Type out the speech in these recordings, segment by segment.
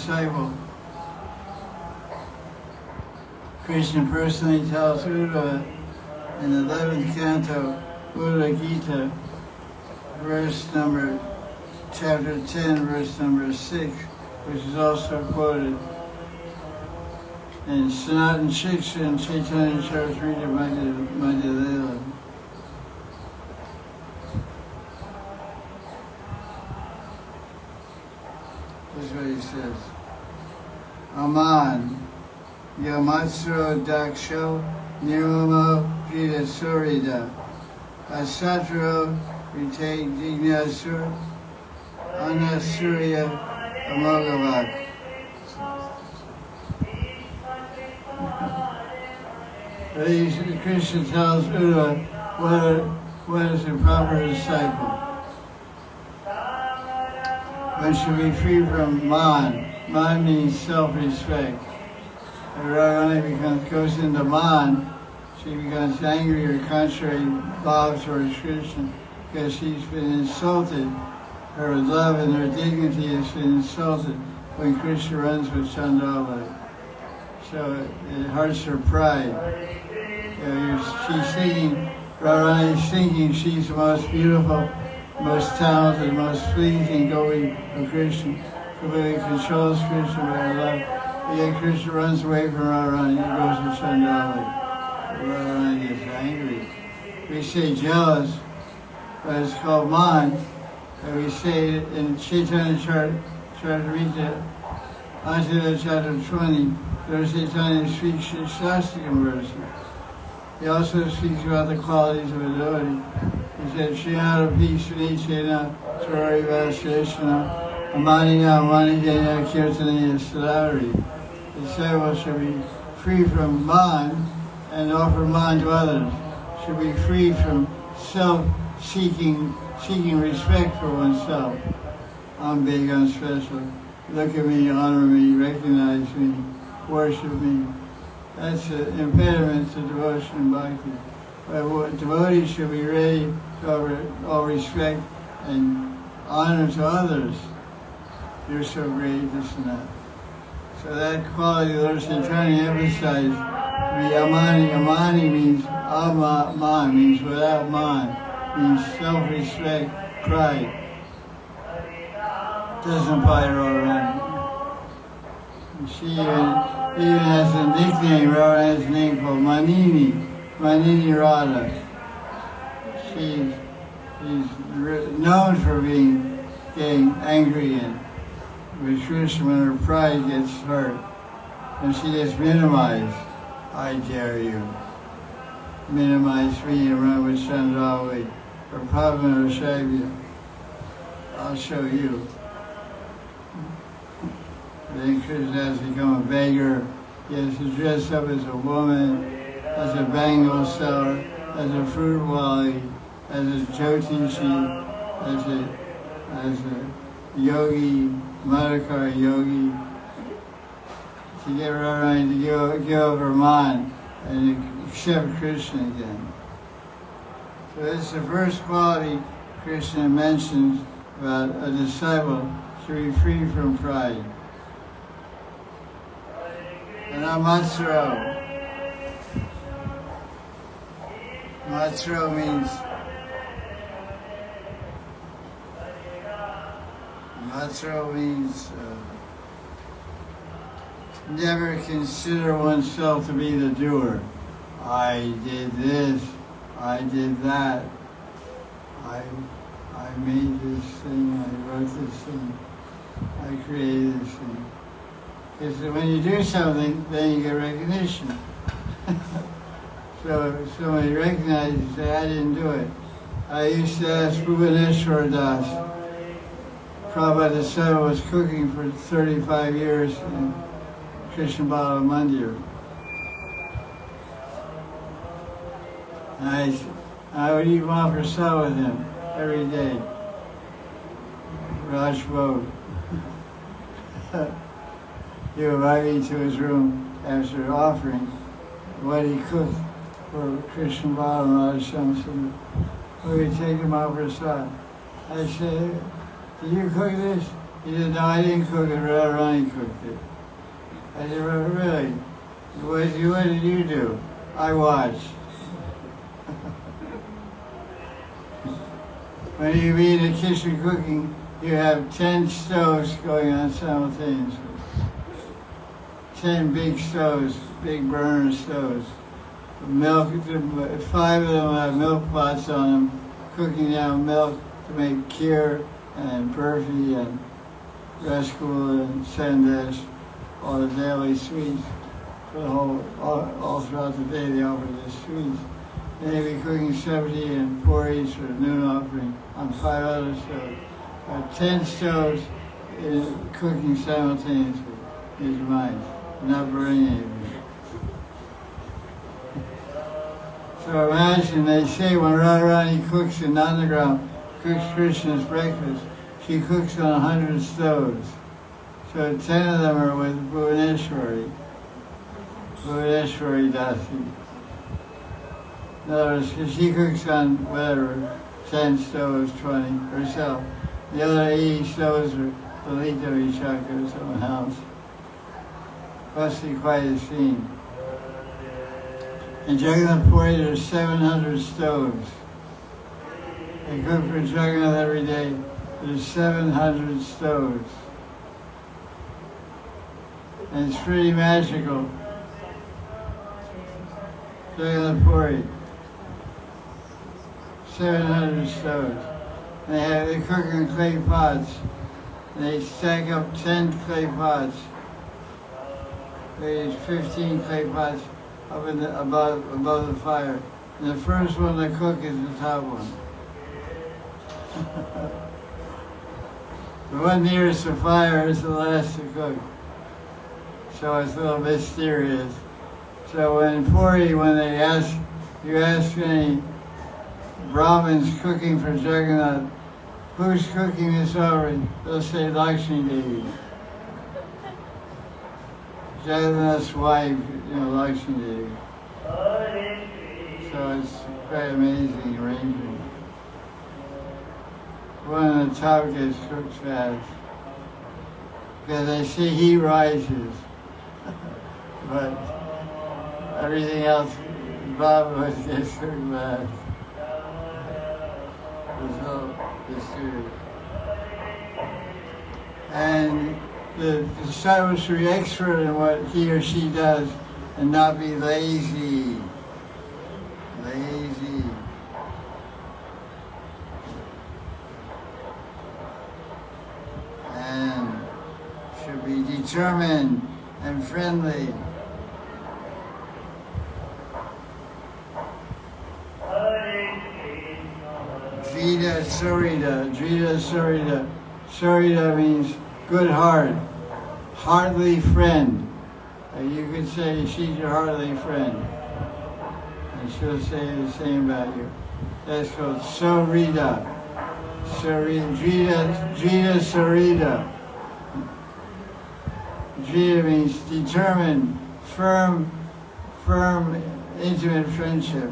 disciple. Krishna personally tells Uddhava in the 11th canto, Uddhava Gita, chapter 10, verse number 6, which is also quoted in Sanatana Shiksha and Chaitanya Charitamrita Madhya Leela. This is what he says. Aman, Yamatsuro Daksho, Nirmamo Prita Surida, Asatro Retake Dignasur, Anasurya Amogavak. Krishna tells Uddhava what is a proper disciple. One should be free from man. Man means self-respect. If Radharani goes into man, she becomes angry or contrary love towards Krishna because she's been insulted. Her love and her dignity has been insulted when Krishna runs with Chandala. So it hurts her pride. She's thinking, Radharani's thinking she's the most beautiful, most talented, most pleasing devotee of Krishna. Completely controls Krishna by her love. Yet Krishna runs away from Radharani and goes to Chandala. Radharani gets angry. We say jealous, but it's called man. And we say it in Chaitanya Charitamrita, Antila chapter 20, there's Chaitanya speaks Shastakam verses. He also speaks about the qualities of a devotee. He said, Shriyana Pisunichena, Sarari Vaseshana, Amanina, Amanidena, Kirtanaya, Sadari. The disciple should be free from man and offer man to others. Should be free from self-seeking, seeking respect for oneself. I'm big, I'm special. Look at me, honor me, recognize me, worship me. That's an impediment to devotion and bhakti. But devotees should be ready to offer all respect and honor to others. You're so great, this and that. So that quality Lord Chaitanya emphasized to be amani. Amani means man, means without man, means self-respect, pride. Doesn't apply to Radharani. She even has a nickname. Radharani has a name called Mahanidhi Radha. She's known for getting angry and with Krishna when her pride gets hurt and she gets minimized. I dare you. Minimize me and run with Chandravali or Padma or Shavya. I'll show you. Then Krishna has become a beggar. He has to dress up as a woman, as a bangle seller, as a fruit wali, as a jyotishi, as a yogi, Madhukar yogi, to get Radharani to give up her mind and accept Krishna again. So that's the first quality Krishna mentions about a disciple should be free from pride. And Matsuro. Matsuro means never consider oneself to be the doer. I did this, I did that, I made this thing, I wrote this thing, I created this thing. Because when you do something, then you get recognition. So if somebody recognizes you, say, I didn't do it. I used to ask Bhuvaneshwar Das. Prabhupada Disciple was cooking for 35 years in Krishna Bala Mandir. And I would eat Mahaprasad with him every day. Rajbog. He would invite me to his room after offering what he cooked for Krishna Bala and Radha. We would take him Mahaprasad. I said, did you cook this? He said, no, I didn't cook it, Radharani cooked it. I said, well, really? What did you do? I watched. When you be in the kitchen cooking, you have 10 stoves going on simultaneously. 10 big stoves, big burner stoves. Milk, 5 of them have milk pots on them, cooking down milk to make kheer and burfi and rasgula and sandesh, all the daily sweets. For the all throughout the day they offer the sweets. And they be cooking sabji and puris for noon offering on 5 other stoves. 10 stoves cooking simultaneously in his mind, not burning anything. So imagine, they say when Radharani cooks in Nandagram, cooks Krishna's breakfast, she cooks on 100 stoves. So 10 of them are with Bhuvaneshwari Dasi. In other words, she cooks on whatever, 10 stoves, 20 herself. The other 80 stoves are Lalita Vichaka or someone else. Must be quite a scene. In Jagannath Puri, there's 700 stoves. They cook for Jagannath every day. There's 700 stoves. And it's pretty magical. Jagannath Puri. 700 stoves. They cook in clay pots. They stack up 10 clay pots. There's 15 clay pots up in the, above the fire. And the first one to cook is the top one. The one nearest the fire is the last to cook. So it's a little mysterious. So in Puri, when you ask any Brahmins cooking for Jagannath, who's cooking this offering? They'll say Lakshmi Devi. Jagannath's wife, Lakshmi Devi. So it's quite amazing arrangement. One on the top gets cooked fast because they see heat rises, but everything else, Baba gets cooked fast. And the disciple should be expert in what he or she does and not be lazy. Lazy. And should be determined and friendly. Drita Sarita. Drita Sarita. Sarita means good heart. Heartly friend. You could say she's your heartly friend. And she'll say the same about you. That's called Sarita. Drita Sarita. Drita means determined, firm, intimate friendship.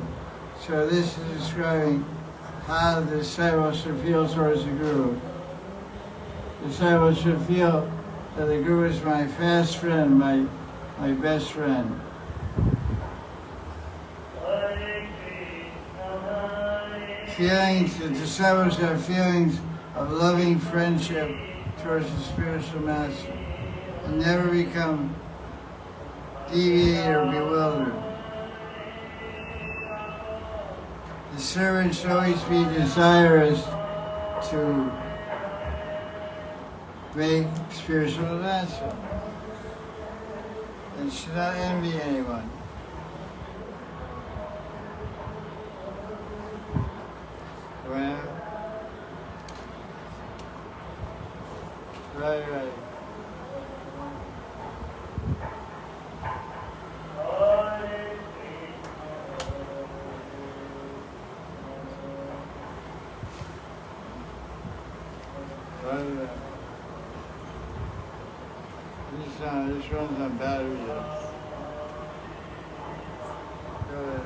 So this is describing how the disciple should feel towards the Guru. The disciple should feel that the Guru is my fast friend, my best friend. Feelings, the disciples have feelings of loving friendship towards the spiritual master and never become deviated or bewildered. The servant should always be desirous to make spiritual advancement and should not envy anyone. Right. This runs on battery. Go ahead.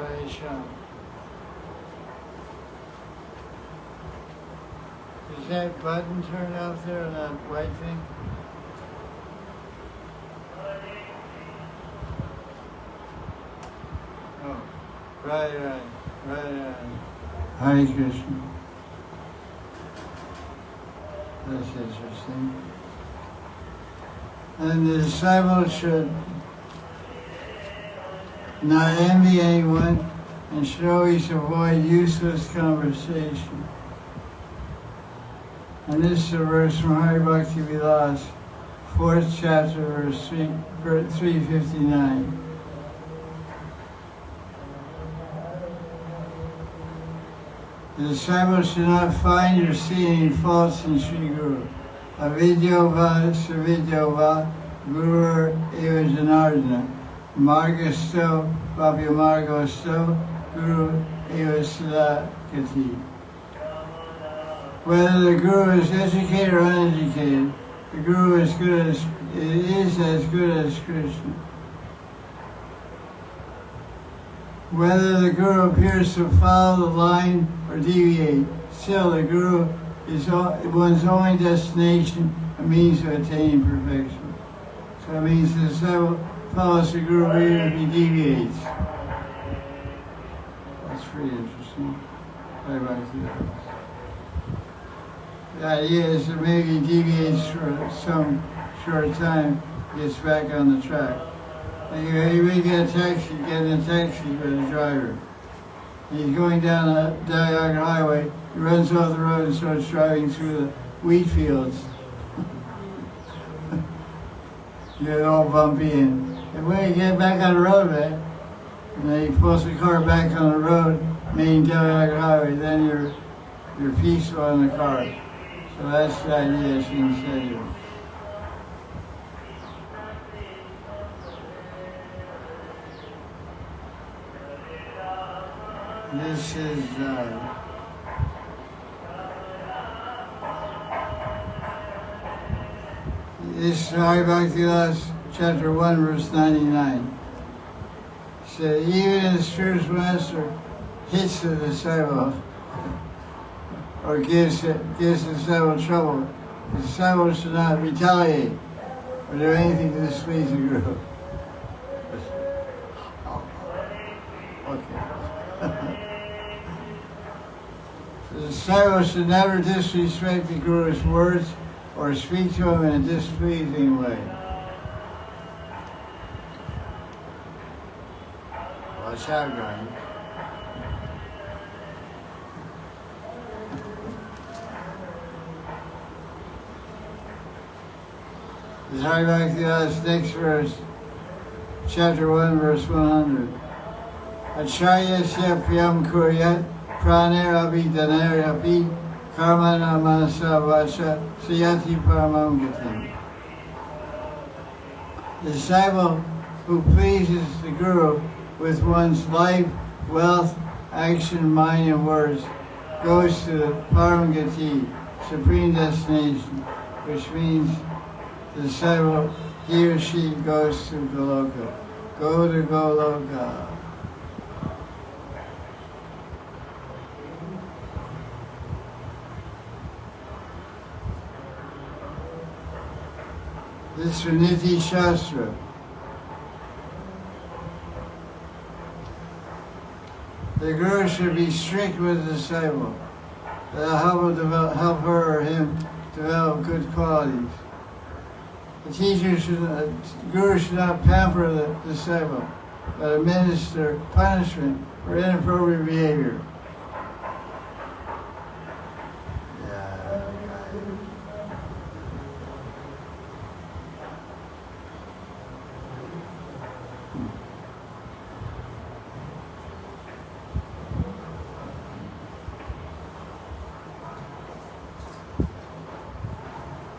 Vaishnava. Is that button turned off there on that white thing? Oh, right. Hare Krishna. That's interesting. And the disciple should not envy anyone and should always avoid useless conversation. And this is a verse from Hari Bhakti Vilas, 4th chapter, verse 359. The disciple should not find or see any faults in Sri Guru. Avidyova savidyova guru eva janardana. Margasto vapyamargasto guru eva sadakati. Whether the guru is educated or uneducated, the guru is as good as Krishna. Whether the guru appears to follow the line or deviate, still the guru is one's only destination, a means of attaining perfection. So it means the disciple follows the guru even if he deviates. That's pretty interesting. The idea is that maybe he deviates for some short time, gets back on the track. You may get a taxi, get in a taxi with a driver. He's going down a diagonal highway, he runs off the road and starts driving through the wheat fields. You get all bumpy and when you get back on the road, man, and then he pulls the car back on the road, main diagonal highway, then you're peaceful in the car. So that's the idea she said. This is Hari Bhakti Vilas, chapter 1, verse 99. It said, even if the spiritual master hits the disciple or gives the disciple trouble, the disciple should not retaliate or do anything to displease the guru. Okay. The disciple should never disrespect the guru's words or speak to him in a displeasing way. Watch out, guys. This is Hari Bhakti Vilas, next verse, chapter 1, verse 100. Acharyasya priyam kuryat praner abhidaner api karmana manasa vacha siyati paramam gatim. The disciple who pleases the guru with one's life, wealth, action, mind, and words goes to the param gati, supreme destination, which means the disciple, he or she goes to Goloka. Go to Goloka. This is from Niti Shastra. The guru should be strict with the disciple. That'll help her or him develop good qualities. The guru should not pamper the disciple, but administer punishment for inappropriate behavior.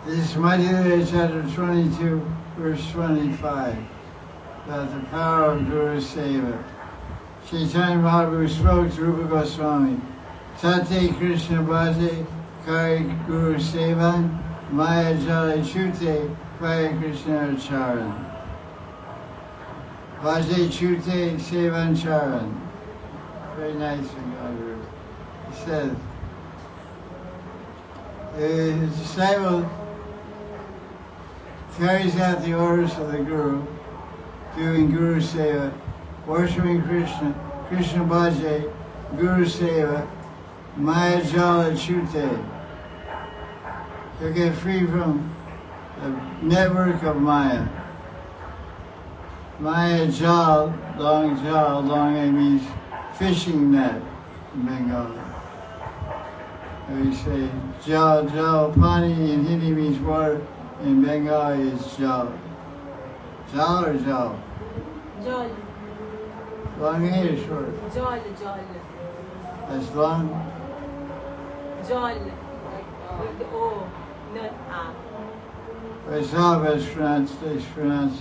This is Mahanidhi chapter 22, verse 25, about the power of Guru Seva. Chaitanya Mahaprabhu spoke to Rupa Goswami, Tate Krishna Bhaje Kari Guru Sevan, Maya Jale Chute Kaya Krishna Charan. Bhaje Chute Sevan Charan. Very nice Guru. He says, his disciple carries out the orders of the Guru, doing Guru Seva, worshiping Krishna, Krishna Bhaje, Guru Seva, Maya Jala Chute. He'll get free from the network of Maya. Maya Jal, long means fishing net in Bengali. We say Jal, Pani in Hindi means water, in Bengali is Jal. Jal or Jal? Jal. Long or short? Jal. That's long? Jal, like with the O, not A. Vaisnava is pronounced,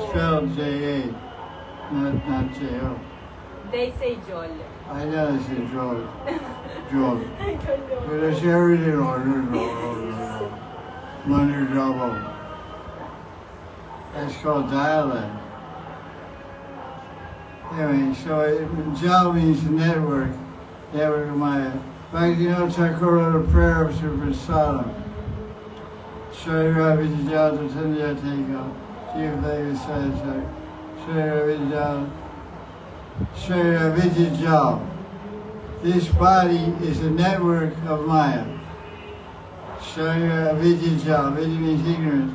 spelled J-A, not J-O. They say Jal. I know it's a Jol. Jol. I don't know. But it's everything in order. Money double. That's called dialect. Anyway, so Jal means network of Maya. Like you know, Thakur wrote a prayer of Prasadam. Shaya Vidya Tanya Teko. Jiva says, Shaya Vidya. This body is a network of Maya. Shaya Vidya. Vidya means ignorance.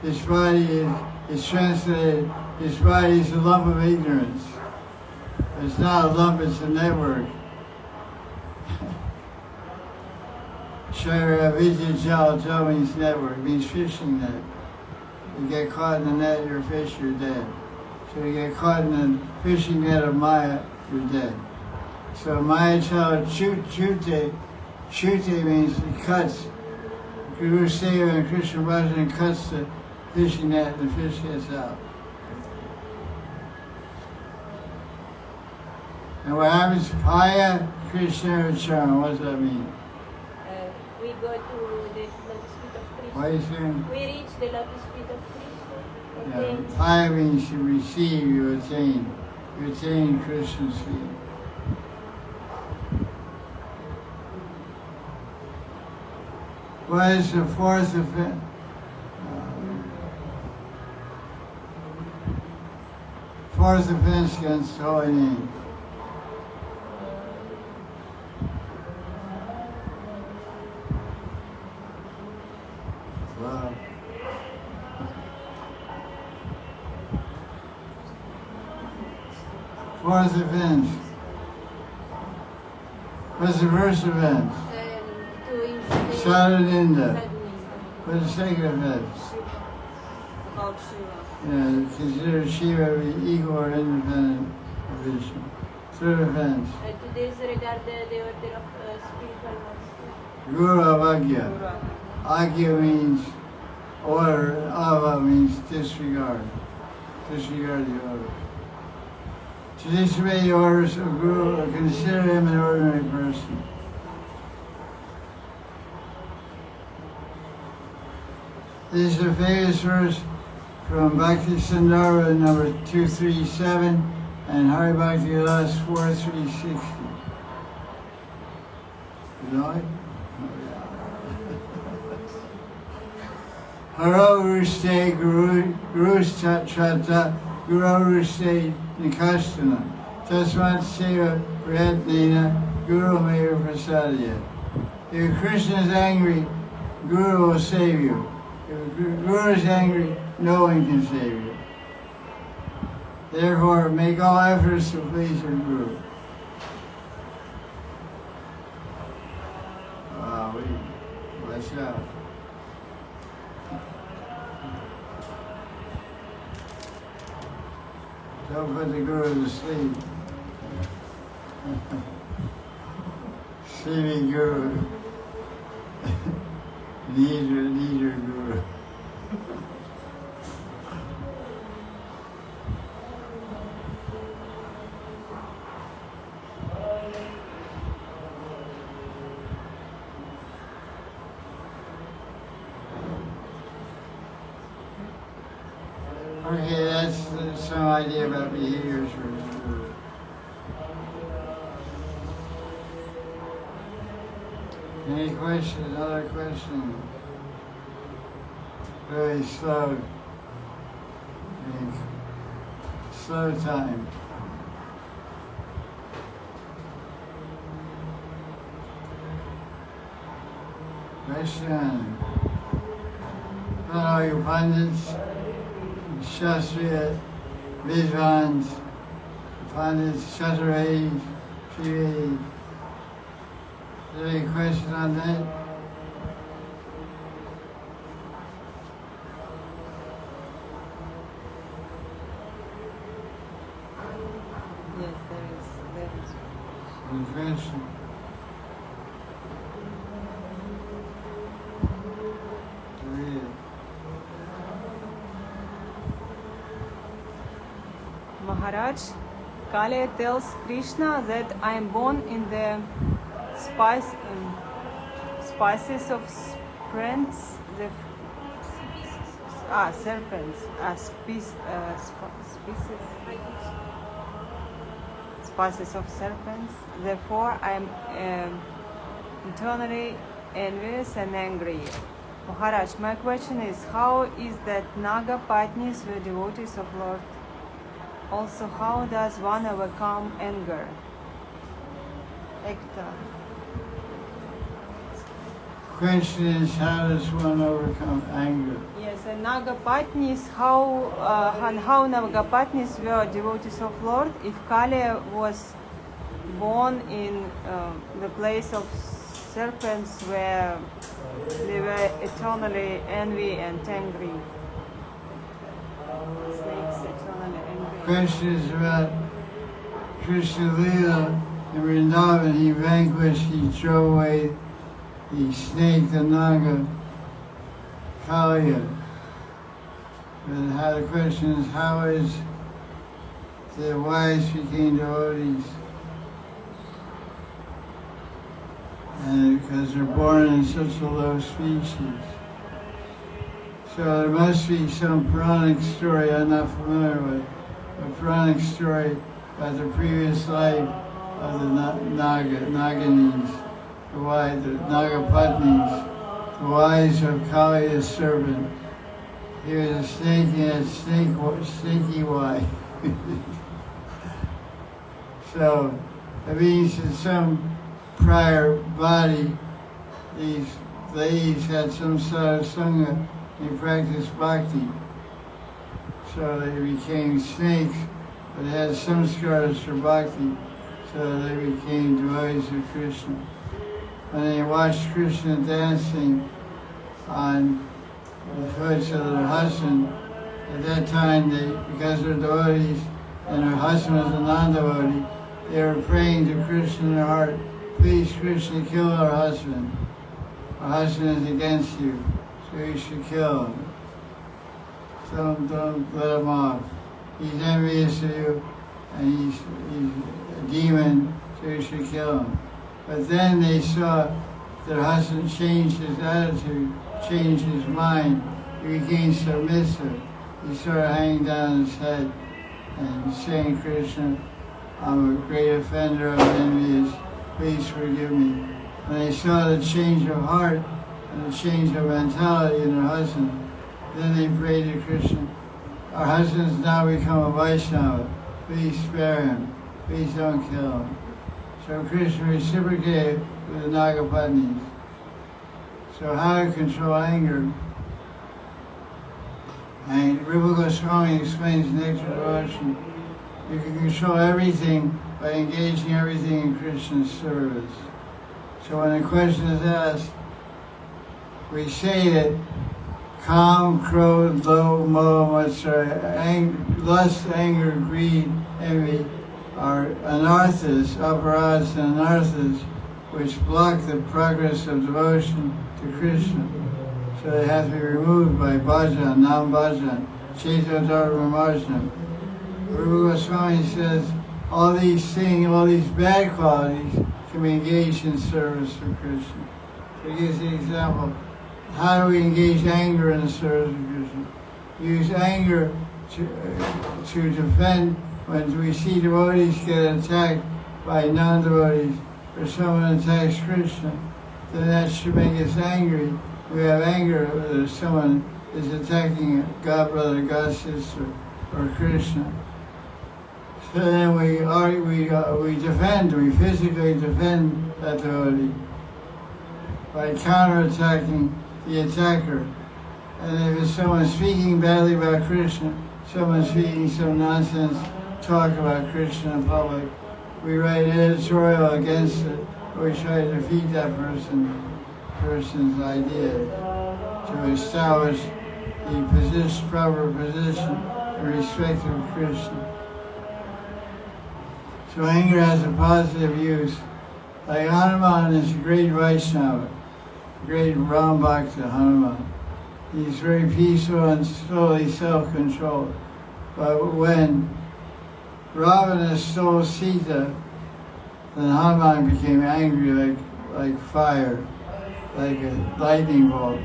This body is translated, this body is a lump of ignorance. It's not a lump, it's a network. Shara Vidya Jal means network, means fishing net. You get caught in the net, you're a fish, you're dead. So you get caught in the fishing net of Maya, you're dead. So Maya Jal Chute means it cuts. Guru Seva and Krishna Bhajan cuts the fishing net and the fish gets out. And what happens? Paya Krishna Charma, what does that mean? We go to the lotus feet of Krishna. Why are you saying? We reach the lotus feet of Krishna. And then Paya means you receive, you attain. You attain Krishna's feet. What is the fourth offense? Fourth offense against the holy name. Wow. Fourth offense. What's the first offense? doing Sadhana. What's the second offense? about Shiva. Yeah, consider Shiva to be equal or independent of Vishnu. Third offense. To disregard the order of spiritual master. Guru Avagya. Agya means order, Ava means disregard. Disregard the order. To disobey the orders of Guru or consider him an ordinary person. This is a famous verse from Bhakti Sandarbha number 237 and Hari Bhakti Vilas 4360. You know it? Haro Ruste Guru Chata Guru Ruste Nikastana Tasmat Seva Pratnena Guru Meva Prasadya. If Krishna is angry, Guru will save you. If Guru is angry, no one can save you. Therefore, make all efforts to please your Guru. Wow, watch out. Don't put the Guru to sleep. Sleeping Guru. Need your Guru. Okay, that's some idea about behaviors for the Guru. Any questions? Other questions? Very slow. Slow time. Question. Not all you pundits, Shastriya, Vijvans, pundits, Shatraris, Shrivedis. Is there any question on that? Yes, there is. Any question? Read it. Maharaj, Kali tells Krishna that I am born in the spices of serpents, spices of serpents. Therefore, I am eternally envious and angry. Maharaj, my question is, how is that Naga Patnis were devotees of Lord? Also, how does one overcome anger? Ekta. Question is, how does one overcome anger? Yes, and Nagapatnis, how Nagapatnis were devotees of Lord? If Kali was born in the place of serpents where they were eternally envy and angry. Snakes eternally angry. Question is about Krishna Lila in Vrindavan. He vanquished, he drove away the snake, the Naga, Kaliya. And how the question is, how is the wise became devotees? And because they're born in such a low species. So there must be some Puranic story I'm not familiar with, a Puranic story about the previous life of the Naganis, the Nagapatnis, the wives of Kaliya's servant. He was a snake, he had snaky wife. So it means that some prior body, these ladies had some sort of sangha, they practiced bhakti. So they became snakes, but had some scars for bhakti, so they became devotees of Krishna. When they watched Krishna dancing on the hoods of their husband, at that time, because they're devotees and her husband was a non-devotee, they were praying to Krishna in their heart, please Krishna, kill our husband. Our husband is against you, so you should kill him. Don't let him off. He's envious of you, and he's a demon, so you should kill him. But then they saw their husband changed his attitude, changed his mind. He became submissive. He started hanging down his head and saying, Krishna, I'm a great offender, I'm envious, please forgive me. When they saw the change of heart and the change of mentality in their husband, then they prayed to Krishna, our husband's now become a Vaisnava, please spare him, please don't kill him. So Krishna reciprocated with the Nagapatnis. So how to control anger? And Rupa Goswami explains nature of devotion. You can control everything by engaging everything in Krishna's service. So when a question is asked, we say that Kam, Krodh, Lobh, Moha, Matsara, lust, anger, greed, envy are anarthas, aparadas and anarthas, which block the progress of devotion to Krishna. So they have to be removed by bhajan, nam bhajan, chaito dharma marjanam. Rupa Goswami says all these things, all these bad qualities can be engaged in service for Krishna. So he gives the example, how do we engage anger in the service of Krishna? Use anger to defend when we see devotees get attacked by non-devotees, or someone attacks Krishna. then that should make us angry. We have anger if someone is attacking God, brother, God, sister, or Krishna. So then we physically defend that devotee by counterattacking the attacker. And if it's someone speaking badly about Krishna, someone speaking some nonsense talk about Krishna in public, we write an editorial against it. We try to defeat that person's idea to establish the proper position in respect of Krishna. So anger has a positive use. Like Hanuman is a great Vaisnava, great Ram Bhakta Hanuman. He's very peaceful and slowly self-controlled. But when Ravana stole Sita, then Hanuman became angry like fire, like a lightning bolt.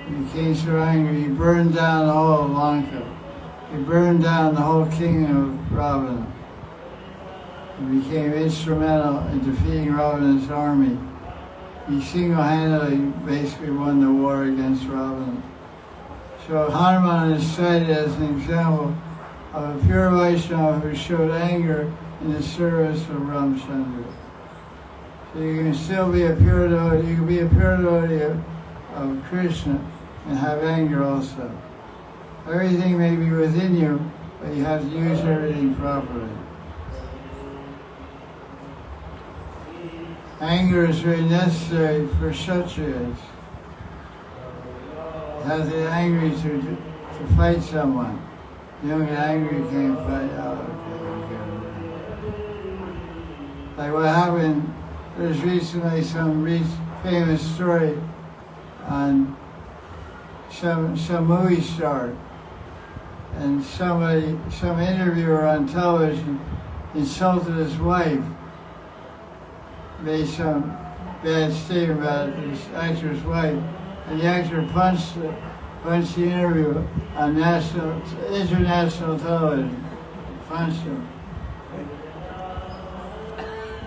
He became so angry, he burned down the whole of Lanka. He burned down the whole kingdom of Ravana. He became instrumental in defeating Ravana's army. He single-handedly basically won the war against Ravana. So Hanuman is cited as an example of a pure Vaishnava who showed anger in the service of Ramchandra. So you can still be a pure devotee, you can be a pure devotee of Krishna and have anger also. Everything may be within you, but you have to use everything properly. Anger is very necessary for Kshatriyas. You have to get angry to fight someone. You don't get angry, you can't fight out. Like what happened, there's recently some famous story on some movie star, and some interviewer on television insulted his wife, made some bad statement about this actor's wife, and the actor punched the interviewer on international television. Punched him.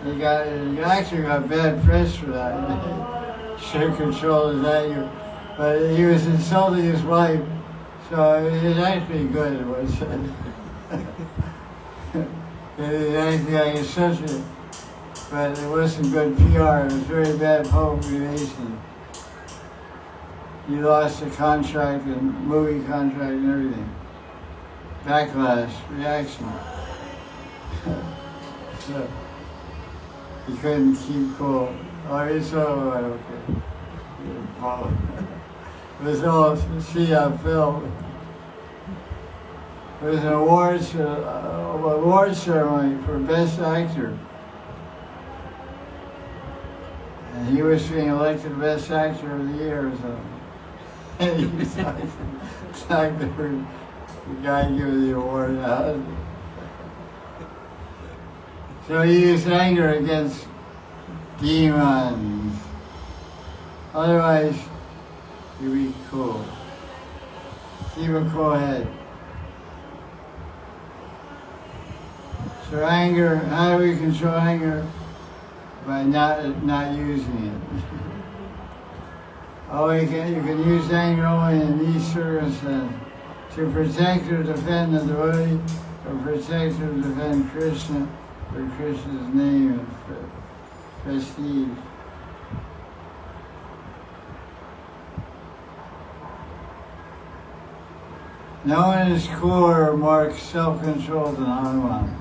The actor got bad press for that. He should have controlled his anger. But he was insulting his wife, so it was actually good, it was. It acted like a censorship, but it wasn't good PR, it was very bad public relations. He lost the contract and movie contract and everything. Backlash, reaction. So, he couldn't keep cool. Oh, it's all right, okay. It was all see on film. It was an award ceremony for Best Actor. And he was being elected Best Actor of the Year or something. And he was talking to the guy giving the award out. So he used anger against demons. Otherwise, you be cool. Keep a cool head. So anger, how do we control anger? By not using it. Oh, you can use anger only in these circumstances. To protect or defend the devotee, or protect or defend Krishna, or Krishna's name and prestige. No one is cooler or more self-controlled than Hanuman.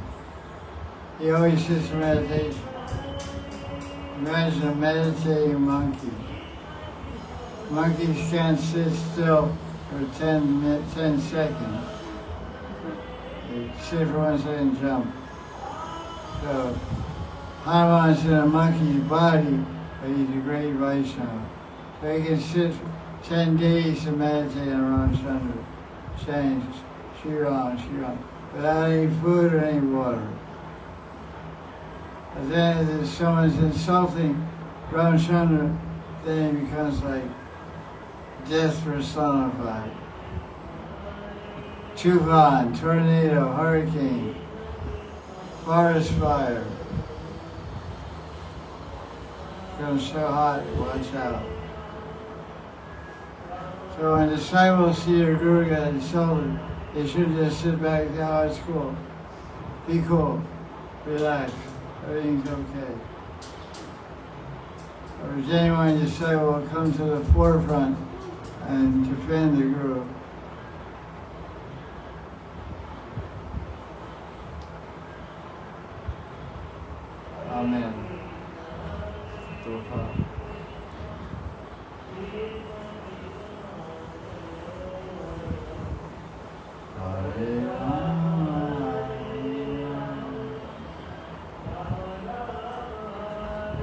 He always sits in meditation. Imagine a meditating monkey. Monkeys can't sit still for 10 seconds. They sit for 1 second and jump. So Hanuman's in a monkey's body, but he's a great Vaishnava. So he can sit 10 days and meditate on Ramchandra. Change, Sri Ram, without any food or any water. And then if someone's insulting Ramchandra, then it becomes like death personified. Tufan, tornado, hurricane, forest fire. becomes so hot, watch out. So when disciples see their guru get insulted, they should just sit back and say, oh, it's cool. Be cool. Relax. Everything's okay. Or genuine disciple will come to the forefront and defend the guru. Amen. Gopal. Hari Katha.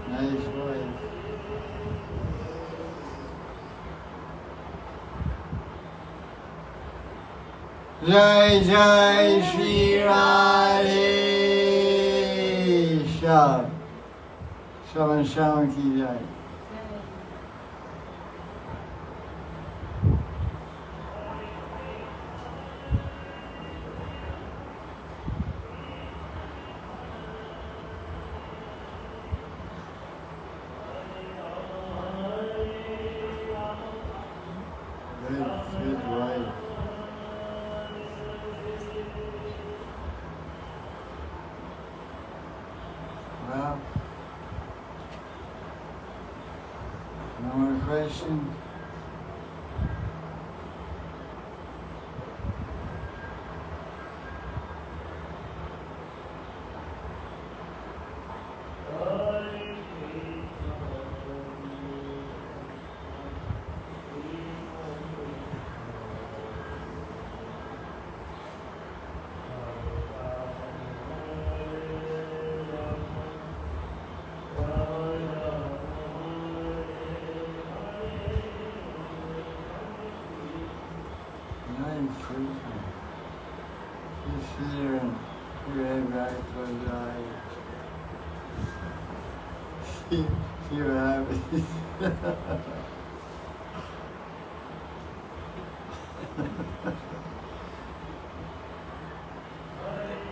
Nice voice. Jaya Jaya Sri Radhe. Shab. Shaman Shaman ki jai. Good wife. Well, no more questions? Just sit there and put your head back, close your eyes. See what happens.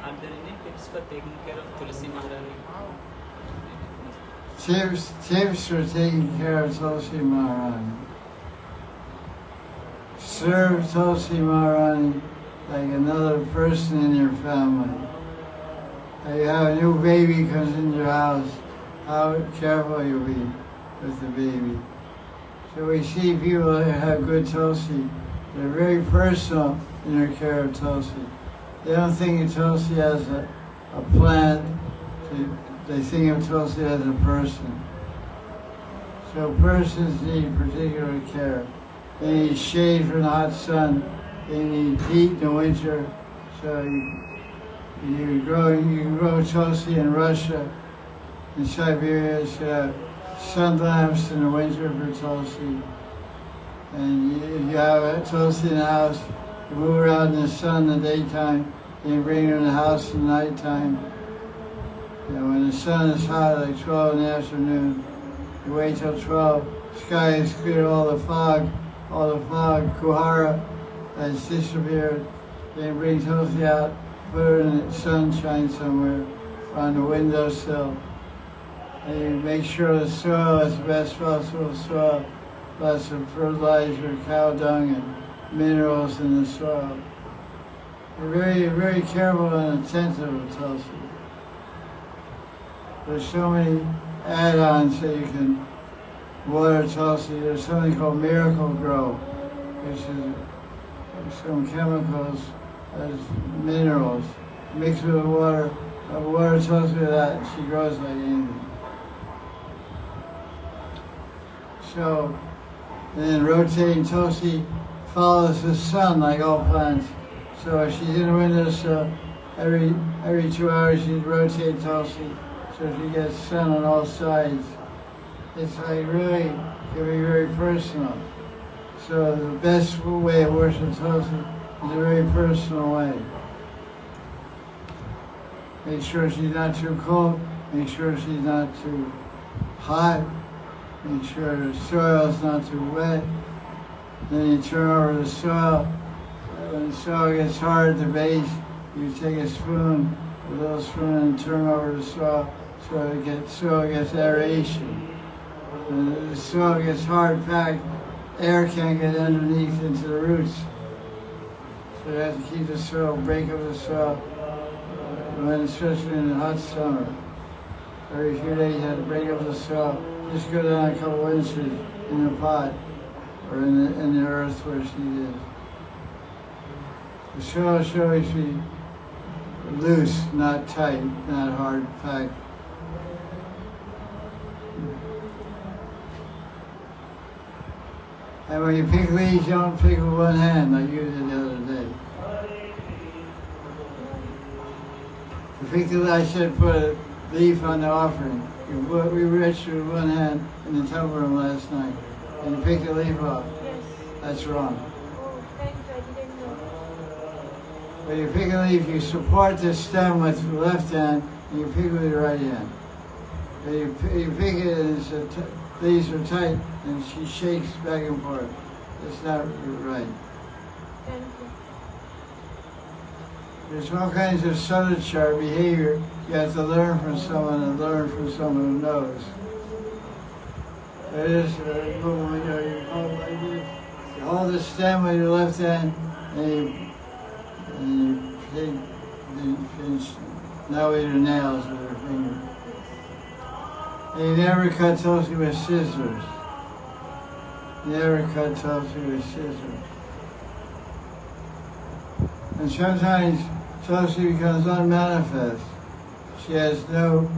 Are there any tips for taking care of Tulsi Maharani? Tips for taking care of Tulsi Maharani. Serve Tulsi Maharani like another person in your family. If you have a new baby comes into your house, how careful you'll be with the baby. So we see people that have good Tulsi, they're very personal in their care of Tulsi. They don't think of Tulsi as a plant, they think of Tulsi as a person. So persons need particular care. They need shade from the hot sun. They need heat in the winter. So you can grow Tulsi in Russia, in Siberia. So you have sun lamps in the winter for Tulsi. And if you have a Tulsi in the house, you move around in the sun in the daytime, and you bring her in the house in the nighttime. When the sun is hot, like 12 in the afternoon, you wait till 12, sky is clear, all the fog, Kuhara has disappeared. Then you bring Tulsi out, put her in the sunshine somewhere, on the windowsill. And you make sure the soil is the best possible soil, lots of fertilizer, cow dung, and minerals in the soil. You're very, very careful and attentive with Tulsi. There's so many add-ons that you can water Tulsi. There's something called Miracle Grow, which is some chemicals as minerals. Mixed with water, water Tulsi with that, she grows like anything. So, and then rotating Tulsi follows the sun like all plants. So if she's in the windowsill, every 2 hours she'd rotate Tulsi. So she gets sun on all sides. It's like really, it can be very personal. So the best way of worshiping Tulsi is a very personal way. Make sure she's not too cold, make sure she's not too hot, make sure the soil is not too wet. Then you turn over the soil. When the soil gets hard at the base, you take a spoon, a little spoon, and turn over the soil so the soil gets aeration. the soil gets hard packed, air can't get underneath into the roots. So you have to keep the soil, break up the soil, especially in the hot summer. Every few days you have to break up the soil. Just go down a couple inches in the pot or in the earth where she is. The soil should always be loose, not tight, not hard packed. And when you pick leaves, you don't pick with one hand like you did the other day. You pick I said put a leaf on the offering. We reached with one hand in the temple room last night, and you pick the leaf off. Yes. That's wrong. Oh, thank you. I didn't know. When you pick a leaf, you support the stem with the left hand, and you pick with your right hand. When you pick it, and leaves are tight, and she shakes back and forth. It's not right. Thank you. There's all kinds of sadhya behavior you have to learn from someone and learn from someone who knows. There is you hold like this. You hold the stem with your left hand, and you finish now with your nails with your finger. And you never cut tulsi with scissors. You never cut tulsi with scissors. And sometimes tulsi becomes unmanifest. She has no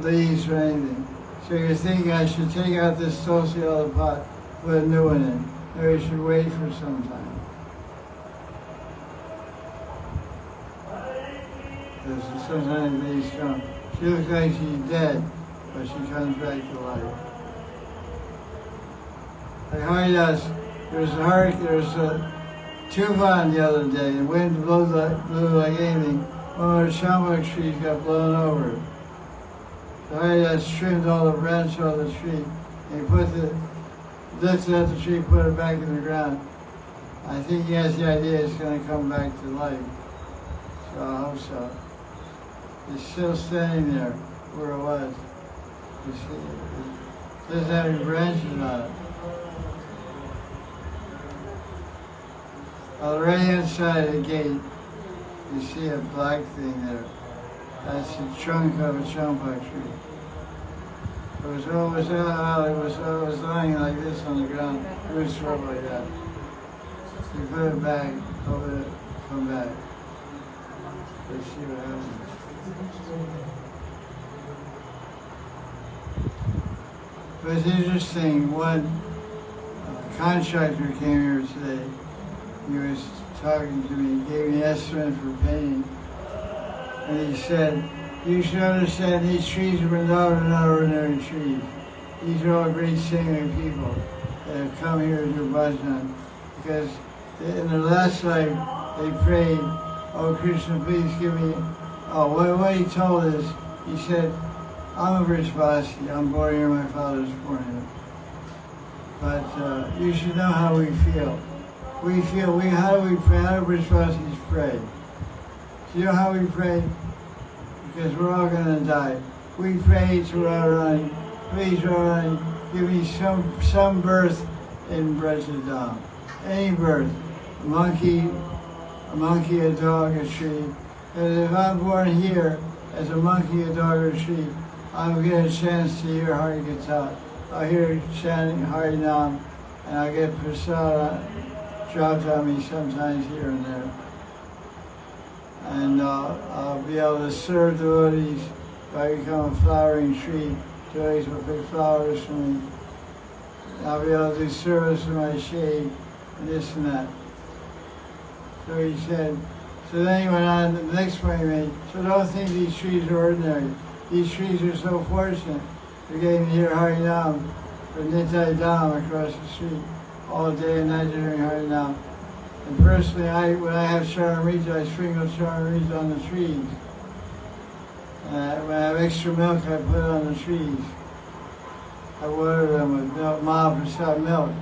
leaves or anything. So you're thinking, I should take out this tulsi out of the pot, put a new one in. Or you should wait for some time. Because sometimes leaves come. She looks like she's dead, but she comes back to life. Like Haridas, there was a tufan the other day. The wind blew like anything. One of the champak trees got blown over. So Haridas trimmed all the branches off the tree, and he lifted up the tree, put it back in the ground. I think he has the idea it's going to come back to life. So I hope so. It's still standing there where it was. You see, it doesn't have any branches on it. On the right hand side of the gate, you see a black thing there. That's the trunk of a champak tree. It was lying like this on the ground. Roots were up like that. You put it back, open it, come back. Let's see what happens. But it's interesting, one contractor came here today. He was talking to me, gave me an estimate for painting. And he said, you should understand these trees of Vrindavan are not ordinary trees. These are all great singing people that have come here to do bhajan. Because in their last life, they prayed, oh Krishna, please give me, what he told us, he said, I'm a Vrishvasi, I'm born here, my father's born here. But you should know how we feel. How do we pray? How do Vrishvasis pray? Do you know how we pray? Because we're all going to die. We pray to Radharani, please Radharani, give me some birth in Brajadam. Any birth. A monkey, a dog, a tree. And if I'm born here as a monkey, a dog, or a tree, I'll get a chance to hear Hari Katha. I'll hear chanting Hari Nam, and I'll get prasada dropped on me sometimes here and there. And I'll be able to serve devotees if I become a flowering tree. Devotees will pick flowers for me. I'll be able to do service in my shade, and this and that. So he said, so then he went on, the next point he made, so don't think these trees are ordinary. These trees are so fortunate. They're getting to hear Hari Nam from Nitai Dham across the street all day and night during Hari Nam. And personally, when I have Charamrita, I sprinkle Charamrita on the trees. When I have extra milk, I put it on the trees. I water them with milk, Mahaprasad milk,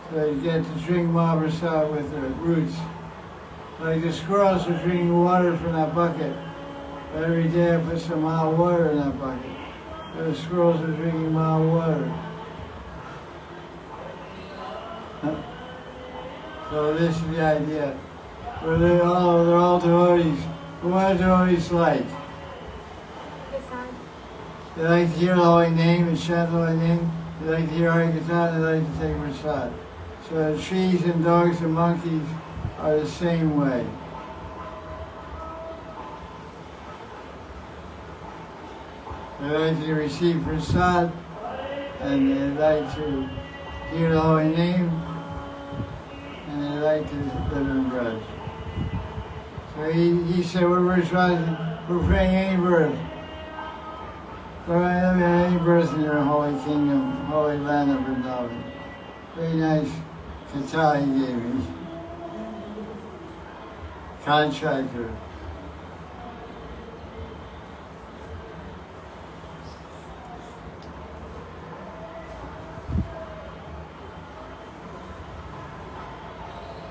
so they get to drink Mahaprasad with their roots. Like the squirrels are drinking water from that bucket. But every day I put some mild water in that bucket. So the squirrels are drinking mild water. So this is the idea. Where they're all devotees. What are devotees like? They like to hear the holy name and chant the holy name. They like to hear Hari Katha and they like to take prasad. So the trees and dogs and monkeys are the same way. They like to receive prasad and they like to hear the holy name and they like to live in bread. So he said, we're praying any birth. We're living any birth in your holy kingdom, holy land of Vrindavan. Very nice katha he gave me. Contractor.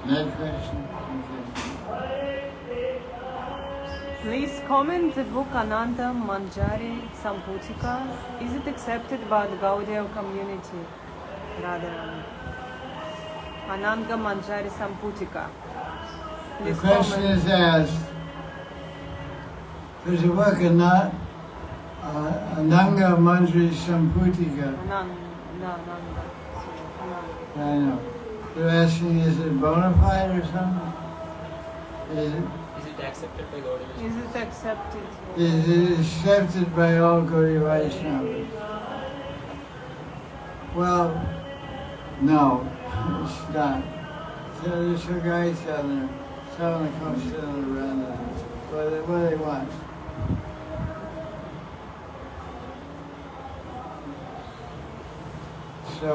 Next question. Okay. Please comment the book Ananda Manjari Samputika. Is it accepted by the Gaudiya community? Radha Ananda Manjari Samputika. The Please question comment. is asked. There's a book Ananga Manjari Samputika. Ananda. I know. They're asking, is it bona fide or something? Is Is it accepted by Gaudiya? Is it accepted? it accepted by all Gaudiya Vaisnavas? Well, no, it's not. So there's some guys down there telling to come sit on the veranda. What do they want? So,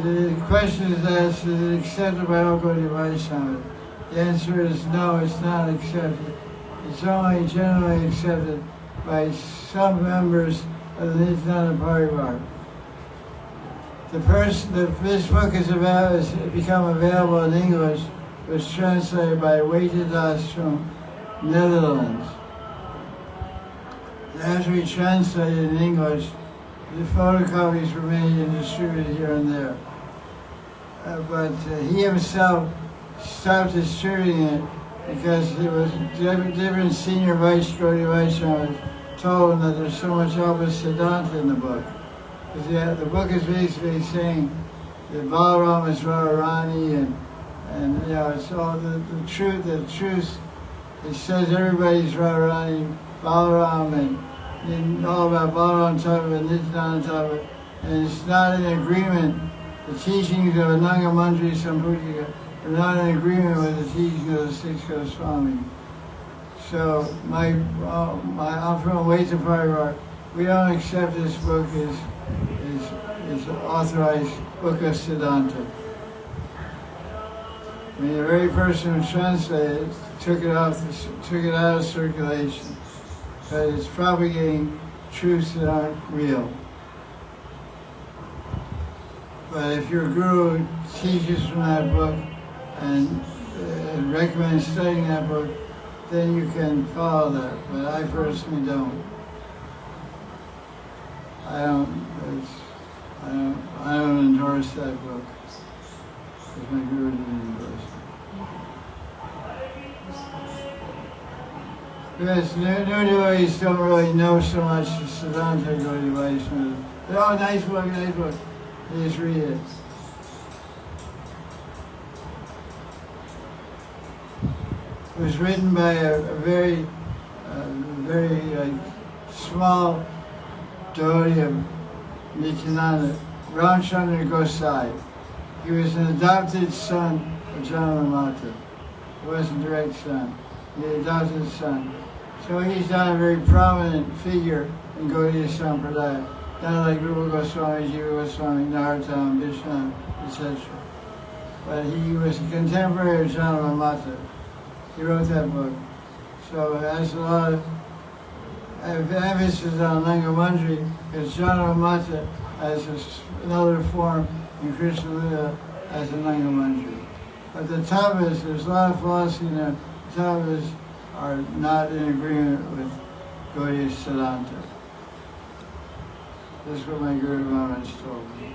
the question is asked, is it accepted by all Gaudiya Vaisnavas? The answer is no, it's not accepted. It's only generally accepted by some members of the Nityananda Parivar. This book has become available in English. It was translated by Waitadas from Netherlands. And after he translated in English, the photocopies were made and distributed here and there. But he himself stopped distributing it because it was different senior vice Gaudiya Vaishnavas told him that there's so much Alpa siddhanta in the book. Because the book is basically saying that Balaram is Radharani and you know, it's all the truth. It says everybody's Radharani, Balaram, and all about Balaram Tava and Nityananda Tava, and it's not in agreement. The teachings of Ananga Manjari Samputika are not in agreement with the teachings of the six Goswami. So I'm from Waita Parivar. We don't accept this book as an authorized book of siddhanta. I mean, the very person who translated it took it out of circulation, but it's propagating truths that aren't real. But if your guru teaches from that book and recommends studying that book, then you can follow that. But I personally don't. I don't endorse that book because my guru didn't endorse it. Because new devotees don't really know so much the Siddhanta Gaudiya Vaishnava. Oh, nice book, nice book. They just read it. It was written by a very small devotee of Nityananda, Ramchandra Gosai. He was an adopted son of Janamata. He wasn't a direct son. He was an adopted son. So he's not a very prominent figure in Gaudiya Sampradaya. Not like Rupa Goswami, Jiva Goswami, Narottam, Vishnu, etc. But he was a contemporary of Janamata. He wrote that book. So it has a lot of emphasis on Langa Manjari, because Janamata has another form in Krishna Lila as a Langa Manjari. But the Tavas, there's a lot of philosophy in there. The Tavas are not in agreement with Gaudiya Siddhanta. This is what my Guru Maharaj told me.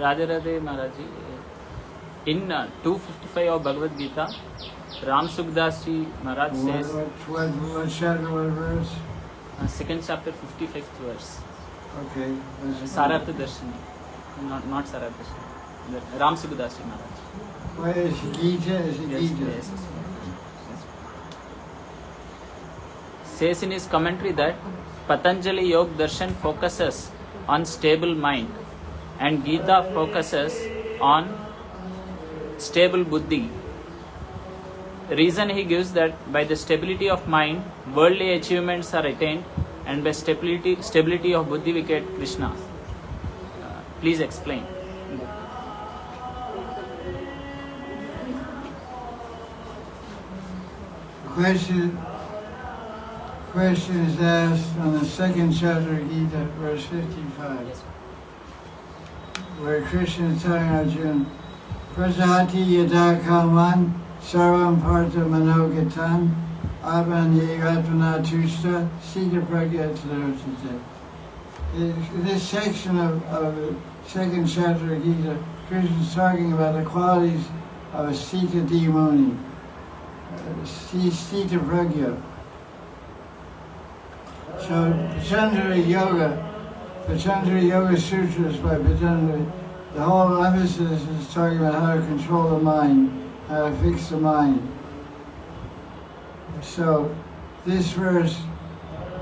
Radhe Radhe Maharaj ji. In 255 of Bhagavad Gita, Ram Sukdas ji Maharaj says, What chapter, what verse? second chapter, 55th verse. Okay. Sarartha Darshan. Not Sarartha Darshan. Ram Sukdas ji Maharaj. What is Gita? Is it Yes, Gita? yes, yes. Says in his commentary that Patanjali Yoga Darshan focuses on stable mind and Gita focuses on stable buddhi. The reason he gives that by the stability of mind, worldly achievements are attained, and by stability of buddhi we get Krishna. Please explain. Question is asked on the second chapter of Gita, verse 55, Yes. where Krishna is telling Arjuna, Prajahati yada kaman sarvam partha manogatan avan yegatana tushta sita pragyatanotate. In this section of the second chapter of Gita, Krishna is talking about the qualities of a Sita Dhimoni, Sita Pragya. So Patanjali Yoga Sutras by Patanjali, the whole emphasis is talking about how to control the mind, how to fix the mind. So this verse,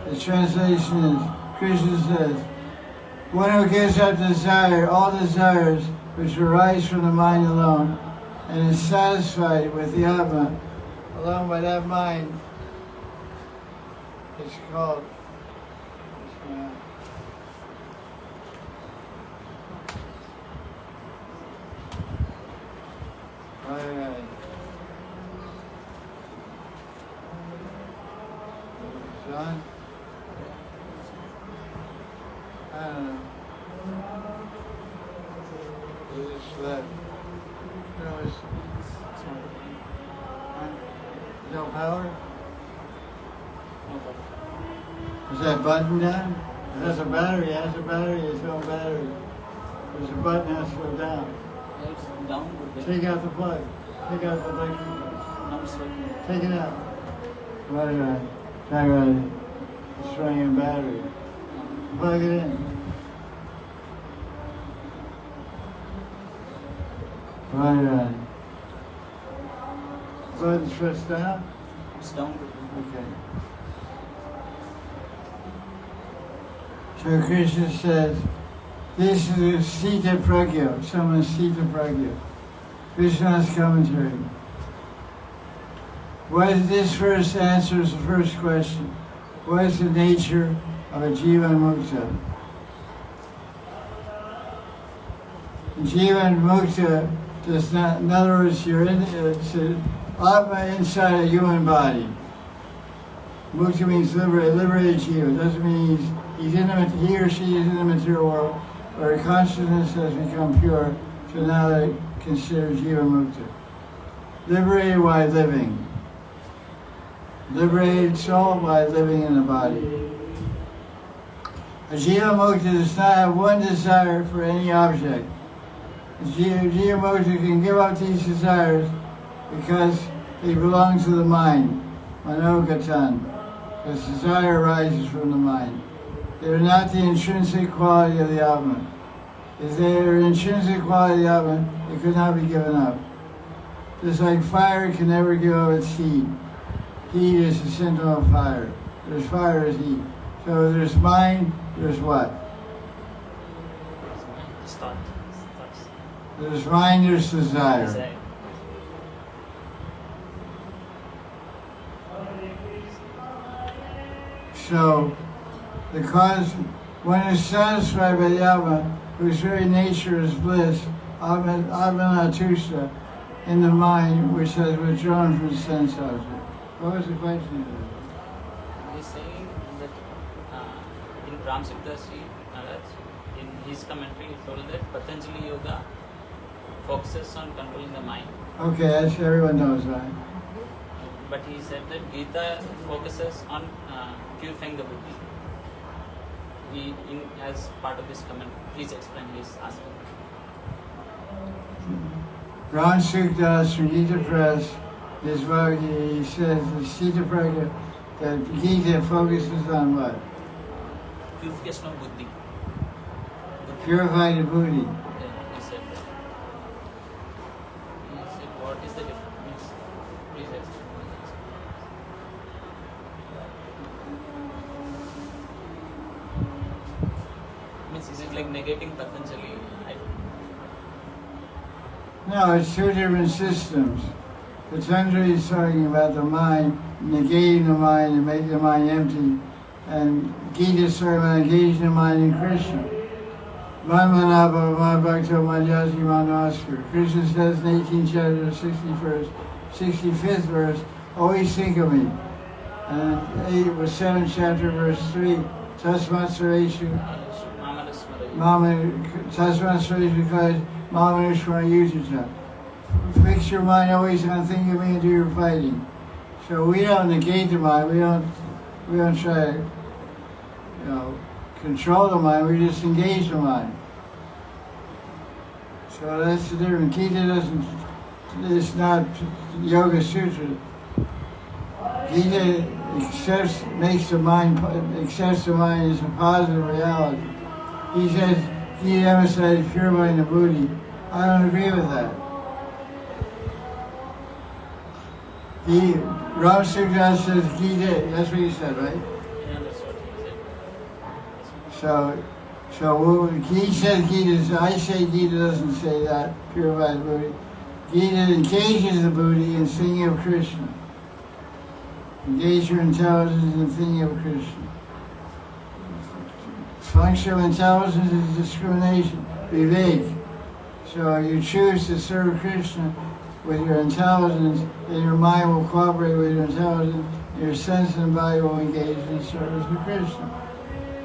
the translation is, Krishna says, one who gives up desire, all desires which arise from the mind alone, and is satisfied with the Atma, alone by that mind, it's called Right. John? I don't know. He just slept. No power? Is that button down? It has a battery. It has a battery. It's no battery. There's a button that has to go down. It's down. Take out the plug. Take out the electric. Now it's working. Take it out. Right. Try right. Destroying a battery. Plug it in. Right. Button's pressed down. It's down. Okay. So Krishna says, this is a Sita Pragya, someone's Sita Pragya. Krishna's commentary. This verse answers the first question. What is the nature of a Jivan Mukta? Jivan Mukta does not, in other words, it's an Atma inside a human body. Mukta means liberated Jiva. It doesn't mean he or she is in the material world, where consciousness has become pure, so now they consider Jiva Mukta. Liberated while living. Liberated soul by living in the body. A Jiva Mukta does not have one desire for any object. A Jiva Mukta can give up these desires because they belong to the mind, manogatan, because desire arises from the mind. They are not the intrinsic quality of the Atma. If they are intrinsic quality of the Atma, it could not be given up. Just like fire can never give up its heat. Heat is the symptom of fire. There's fire, there's heat. So there's mind, there's what? Start. There's mind, there's desire. So, the cause, one is satisfied by the Atma, whose very nature is bliss, Atmanatushta, in the mind which has withdrawn from sense object. What was the question? He is saying that in Ram Sukdas ji Maharaj, in his commentary, he told that Patanjali Yoga focuses on controlling the mind. Okay, that's everyone knows that. But he said that Gita focuses on purifying the buddhi. As part of his comment, please explain. He's asking. Ram Sukdas from Gita Press is what he says, the Sita Pragya, that Gita focuses on what? Purification of buddhi. Purify the buddhi. Yeah, he said that. He said, what is the difference? Please explain. Means is it like negating Patanjali? No, it's two different systems. Patanjali is talking about the mind, negating the mind and making the mind empty. And Gita is talking about engaging the mind in Krishna. Manmanabha Mabhakto Madhyasi Manoskar. Krishna says in 18th chapter, 65th verse, always think of me. And 7th chapter, verse 3, Tasmat Sureshu, Tasmat Sureshu, because Mahanushmara Yujita. Fix your mind always on thinking of me and do your fighting. So we don't negate the mind, we don't try to, control the mind, we just engage the mind. So that's the difference. Gita it's not Yoga Sutra. Gita accepts the mind as a positive reality. He says, Gita emphasizes purifying the buddhi. I don't agree with that. Ram Sukdas says Gita, that's what he said, right? Yeah, that's what he said. So he says Gita, I say Gita doesn't say that, purify the buddhi. Gita engages the buddhi in thinking of Krishna. Engage your intelligence in thinking of Krishna. Functional intelligence is discrimination, vivek. So you choose to serve Krishna with your intelligence, and your mind will cooperate with your intelligence, and your sense and body will engage in service of Krishna.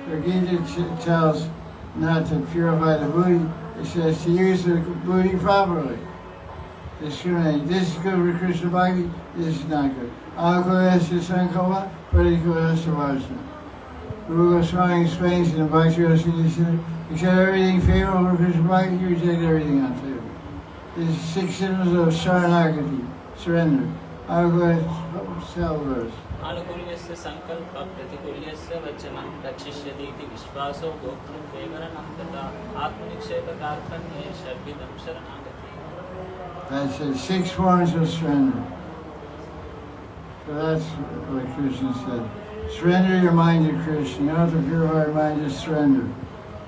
So Gita tells not to purify the buddhi, it says to use the buddhi properly. Discriminate. This is good for Krishna Bhakti, this is not good. Akulesya Sankova, Pradikulasya Vajna. Guru Goswami explains in the Bhakti Rasa, accept everything favorable for Krishna Bhakti, you reject everything unfavorable. There's 6 symptoms of Sharanagati, surrender. Akulesya verse. Anukulyasya sankalpa pratikulyasya vachanam rakshishyati iti vishvaso gopram vevaranam tata atmanikshepa karpanye shabhidam sharanagati. That's the 6 forms of surrender. So that's what Krishna said. Surrender your mind to Krishna. You don't have to purify your mind, just surrender.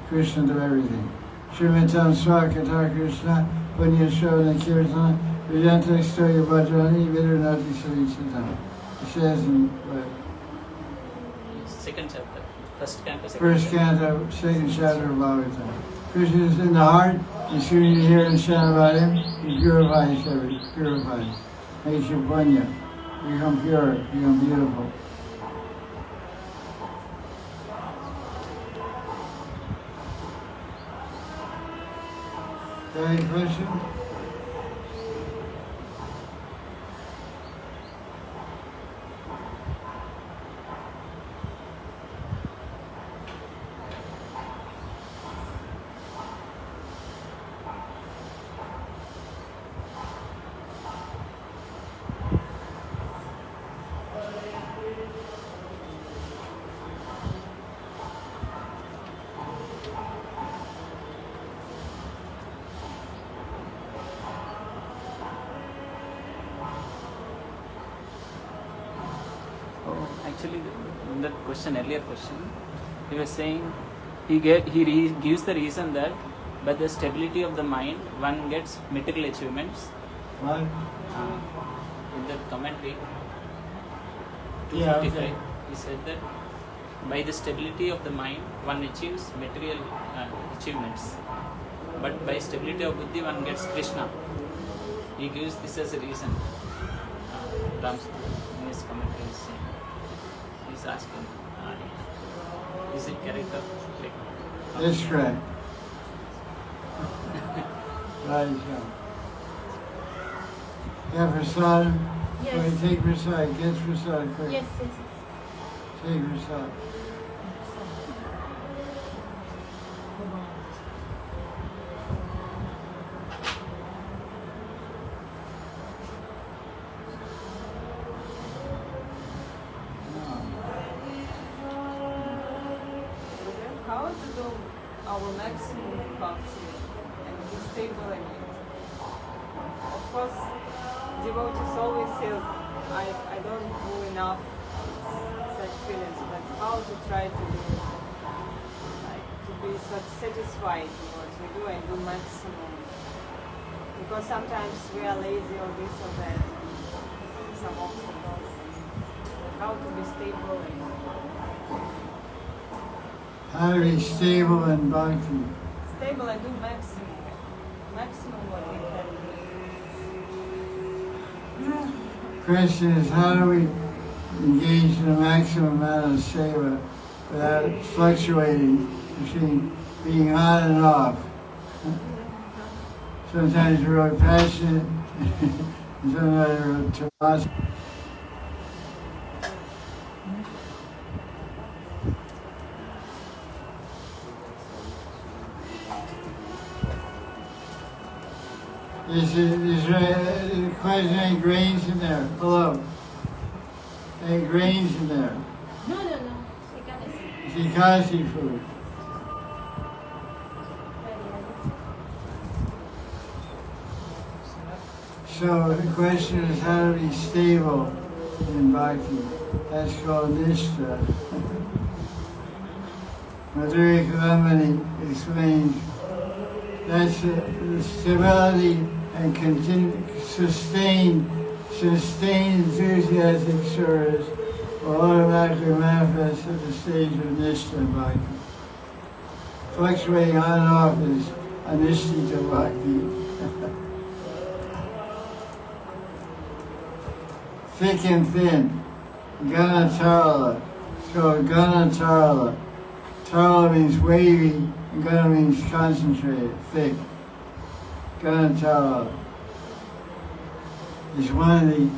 Krishna to everything. Shrimatam Swakata Krishna, Punya Shavana Kirtana, Vedanta Stoya Bhadrani, Vidaranati Savichitam. It says in Second chapter, first canto, first canto, 2nd chapter of Bhagavatam. Krishna is in the heart, and soon you hear and chant about him, he purifies everything, purifies. Makes you punya. Become pure, become beautiful. Any questions? Actually, in that earlier question, he was saying he gives the reason that by the stability of the mind, one gets material achievements. What? In the commentary, Yeah, 255, okay. he said that by the stability of the mind, one achieves material achievements. But by stability of buddhi, one gets Krishna. He gives this as a reason. Ram's in his commentary is saying. He's asking, is it correct? That's correct. Right, so. Yeah, prasad. Yes. Wait, take prasad. Get prasad quick. Yes. Take prasad. How to do our maximum bhakti and be stable in it? Of course, devotees always feel I don't do enough such feelings, but how to try to do like to be satisfied with what we do and do maximum? Because sometimes we are lazy or this or that, some obstacles. How to be stable in it? How to be stable in bhakti. Stable and do maximum what we can do. Question is, how do we engage in a maximum amount of seva without fluctuating between being on and off? Sometimes we're really passionate, and sometimes we're really too much. Is there quite any grains in there? Hello? Any grains in there? No. Ekadasi. It's Ekadasi food. So the question is how to be stable in bhakti. That's called nishtha. Madhurya Kalamani explains that's the stability and sustained enthusiastic service will automatically manifest at the stage of nishtha bhakti. Fluctuating on and off is anishtita bhakti. Thick and thin, gana tarala. It's called gana tarala. Tarala means wavy, and gana means concentrated, thick. Gana tarala is one of the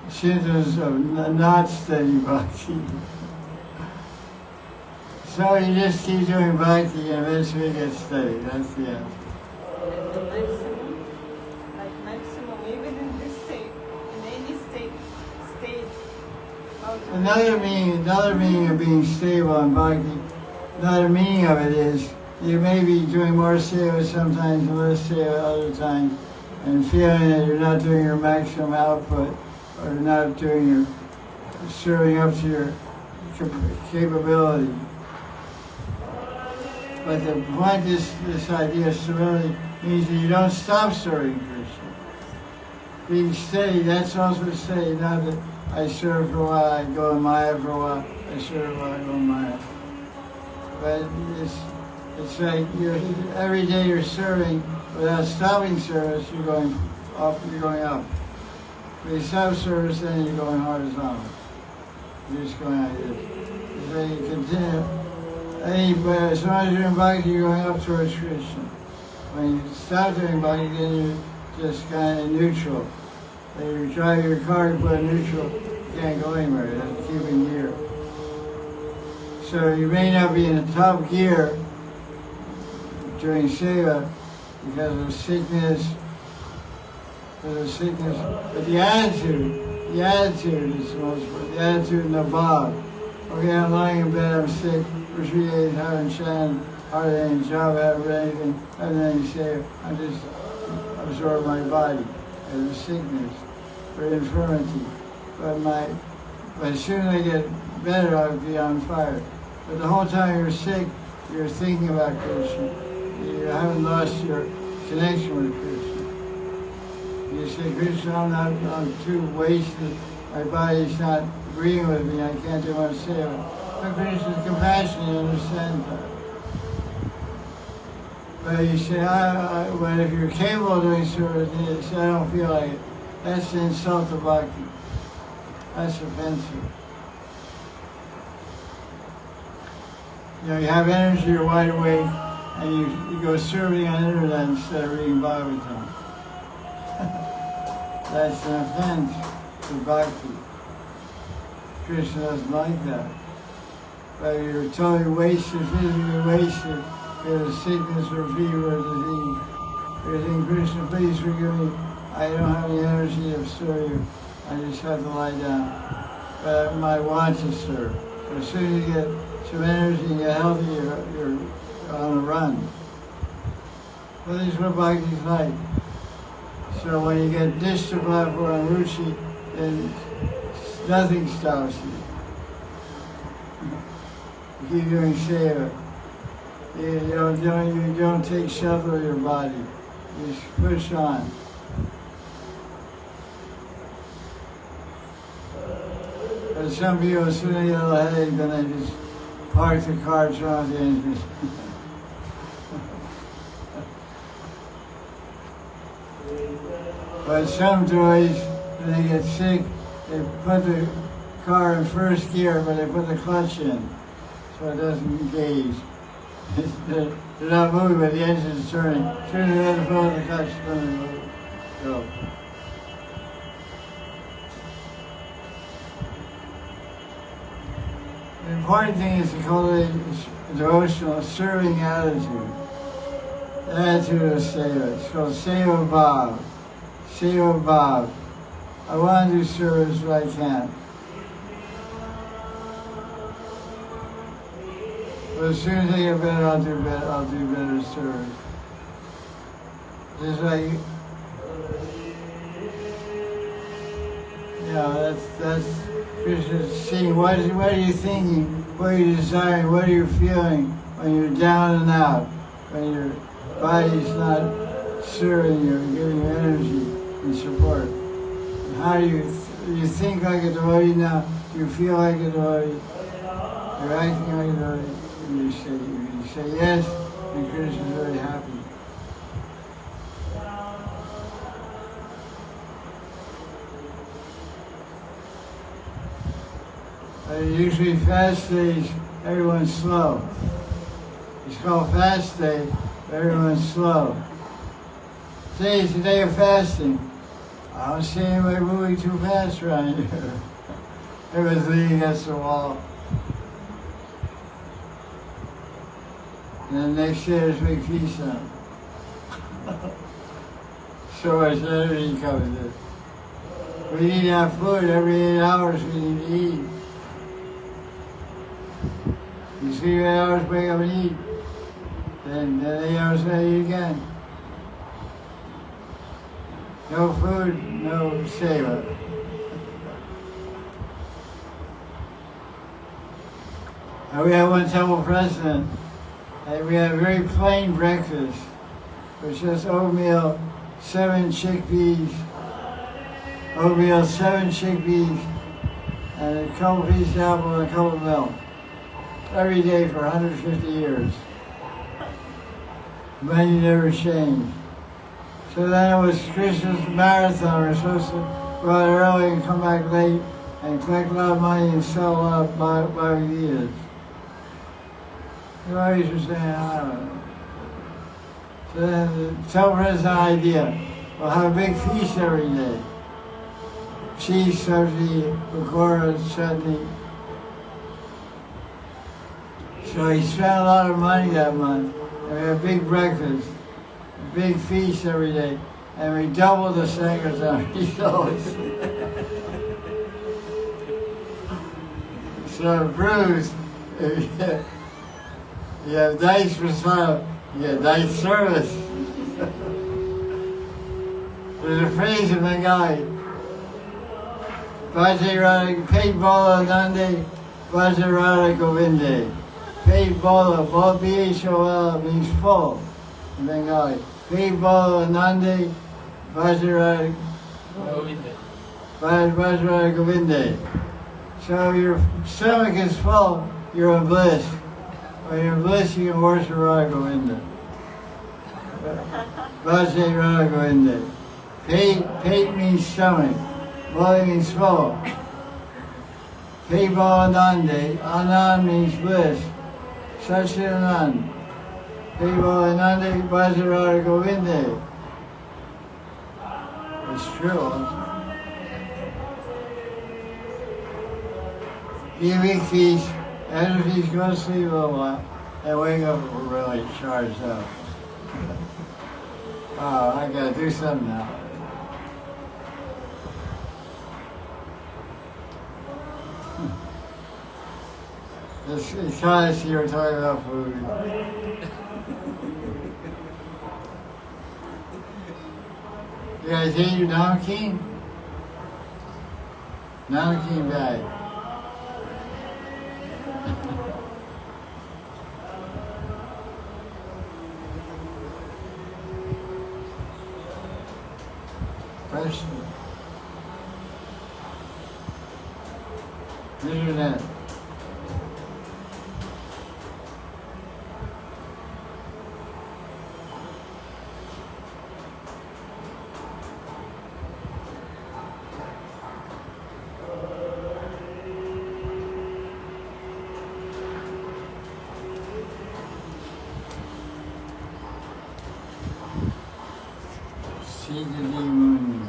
symptoms of not steady bhakti. So you just keep doing bhakti and eventually get steady. That's the end. And the maximum, like maximum, even in this state, in any state, how to Another meaning of being stable in bhakti, another meaning of it is you may be doing more seva sometimes and less seva other times, and feeling that you're not doing your maximum output or not doing your serving up to your capability. But the point is, this idea of stability means that you don't stop serving Krishna. Being steady, that's also steady, not that I serve for a while, I go in Maya for a while, I serve a while, I go in Maya. But it's like every day you're serving without stopping service, you're going up. If you stop service, then you're going horizontal. You're just going like this. So you continue. As long as you're doing bhakti, you're going up towards Krishna. When you stop doing bhakti, then you're just kind of neutral. When you drive your car to put neutral, you can't go anywhere. You have to keep in gear. So you may not be in the top gear during seva because of sickness, but the attitude is the most important. The attitude in the bhav. Okay, I'm lying in bed, I'm sick, for 3 days, haven't shan't, hardly any job, haven't read anything, haven't any seva. I just absorb my body as a sickness or infirmity. But as soon as I get better, I'll be on fire. But the whole time you're sick, you're thinking about Krishna. You haven't lost your connection with Krishna. You say, Krishna, I'm too wasted. My body's not agreeing with me. I can't do what I say. But Krishna is compassionate and understands that. But you say, well, if you're capable of doing service, you say, I don't feel like it. That's the insult of bhakti. That's offensive. You know, you have energy, you're wide awake, and you go surfing on the internet instead of reading Bhagavatam. That's an offense to bhakti. Krishna doesn't like that. But you're totally wasted, physically wasted, because of sickness or fever or disease. You're thinking, Krishna, please forgive me. I don't have any energy to serve you. I just have to lie down. But I want to serve. As soon as you get some energy and get healthy, you're on a run. Well, this is what bhakti is like. So when you get distabhava and ruchi, then nothing stops you. You keep doing seva. You don't take shelter of your body. You just push on. But some people, as soon as they get a little headache, then they just park the car, turn off the engine. But some devotees, when they get sick, they put the car in first gear, but they put the clutch in, so it doesn't engage. They're not moving, but the engine's turning. As soon as they let go of the clutch, then they go. The important thing is to cultivate a devotional, serving attitude. The attitude of seva. It's called seva bhav. Seva bhav. I want to do service, but I can't. But as soon as I get better, I'll do better service. Just like, that's Krishna saying, what are you thinking? What are you desiring? What are you feeling when you're down and out? When your body's not serving you and giving you energy and support? How do you think like a devotee now? Do you feel like a devotee? You're acting like a devotee. And you say yes, and Krishna is very happy. Usually fast days, everyone's slow. It's called fast day, but everyone's slow. Today is the day of fasting. I don't see anybody moving too fast around here. Everyone's leaning against the wall. And the next day there's a big feast on. So much energy comes in. We need to have food every 8 hours. We need to eat. You sleep 8 hours, wake up and eat. Then 8 hours later, eat again. No food, no seva. We have one temple president, and we have a very plain breakfast, which is oatmeal, 7 chickpeas, and a couple pieces of apple and a cup of milk. Every day for 150 years. The menu never changed. So then it was Krishna's marathon. We're supposed to go out early and come back late and collect a lot of money and sell a lot of Bhagavad-Gitas. The devotees were saying, I don't know. So then the temple president had an idea. We'll have a big feast every day. Cheese, sabji, pakora, chutney. So he spent a lot of money that month, and we had a big breakfast, a big feast every day, and we doubled the Sankirtan. So it proves, if you have nice prasadam, you get nice service. There's a phrase in Bengali, Bhaja Radha, Pet Bola Nande, Bhaja Radha Govinde. Pet Bola, B-H-O-L means full in Bengali. Pet Bola Nande, Bhaja Radha Govinde. So your stomach is full, you're in bliss. When you're in bliss, you can worship Radha Govinda. Bhaja Radha Govinde. Pet means stomach. Bola means full. Pet Bola Nande, Anand means bliss. Satchidanand. People Ananda Bhajarara Govinde. It's true. After these go to sleep a lot, and wake up really charged up. Oh, I gotta do something now. It's kind of you were talking about food. You guys eat your namkeen? Namkeen bag. Question. Internet. See the moon.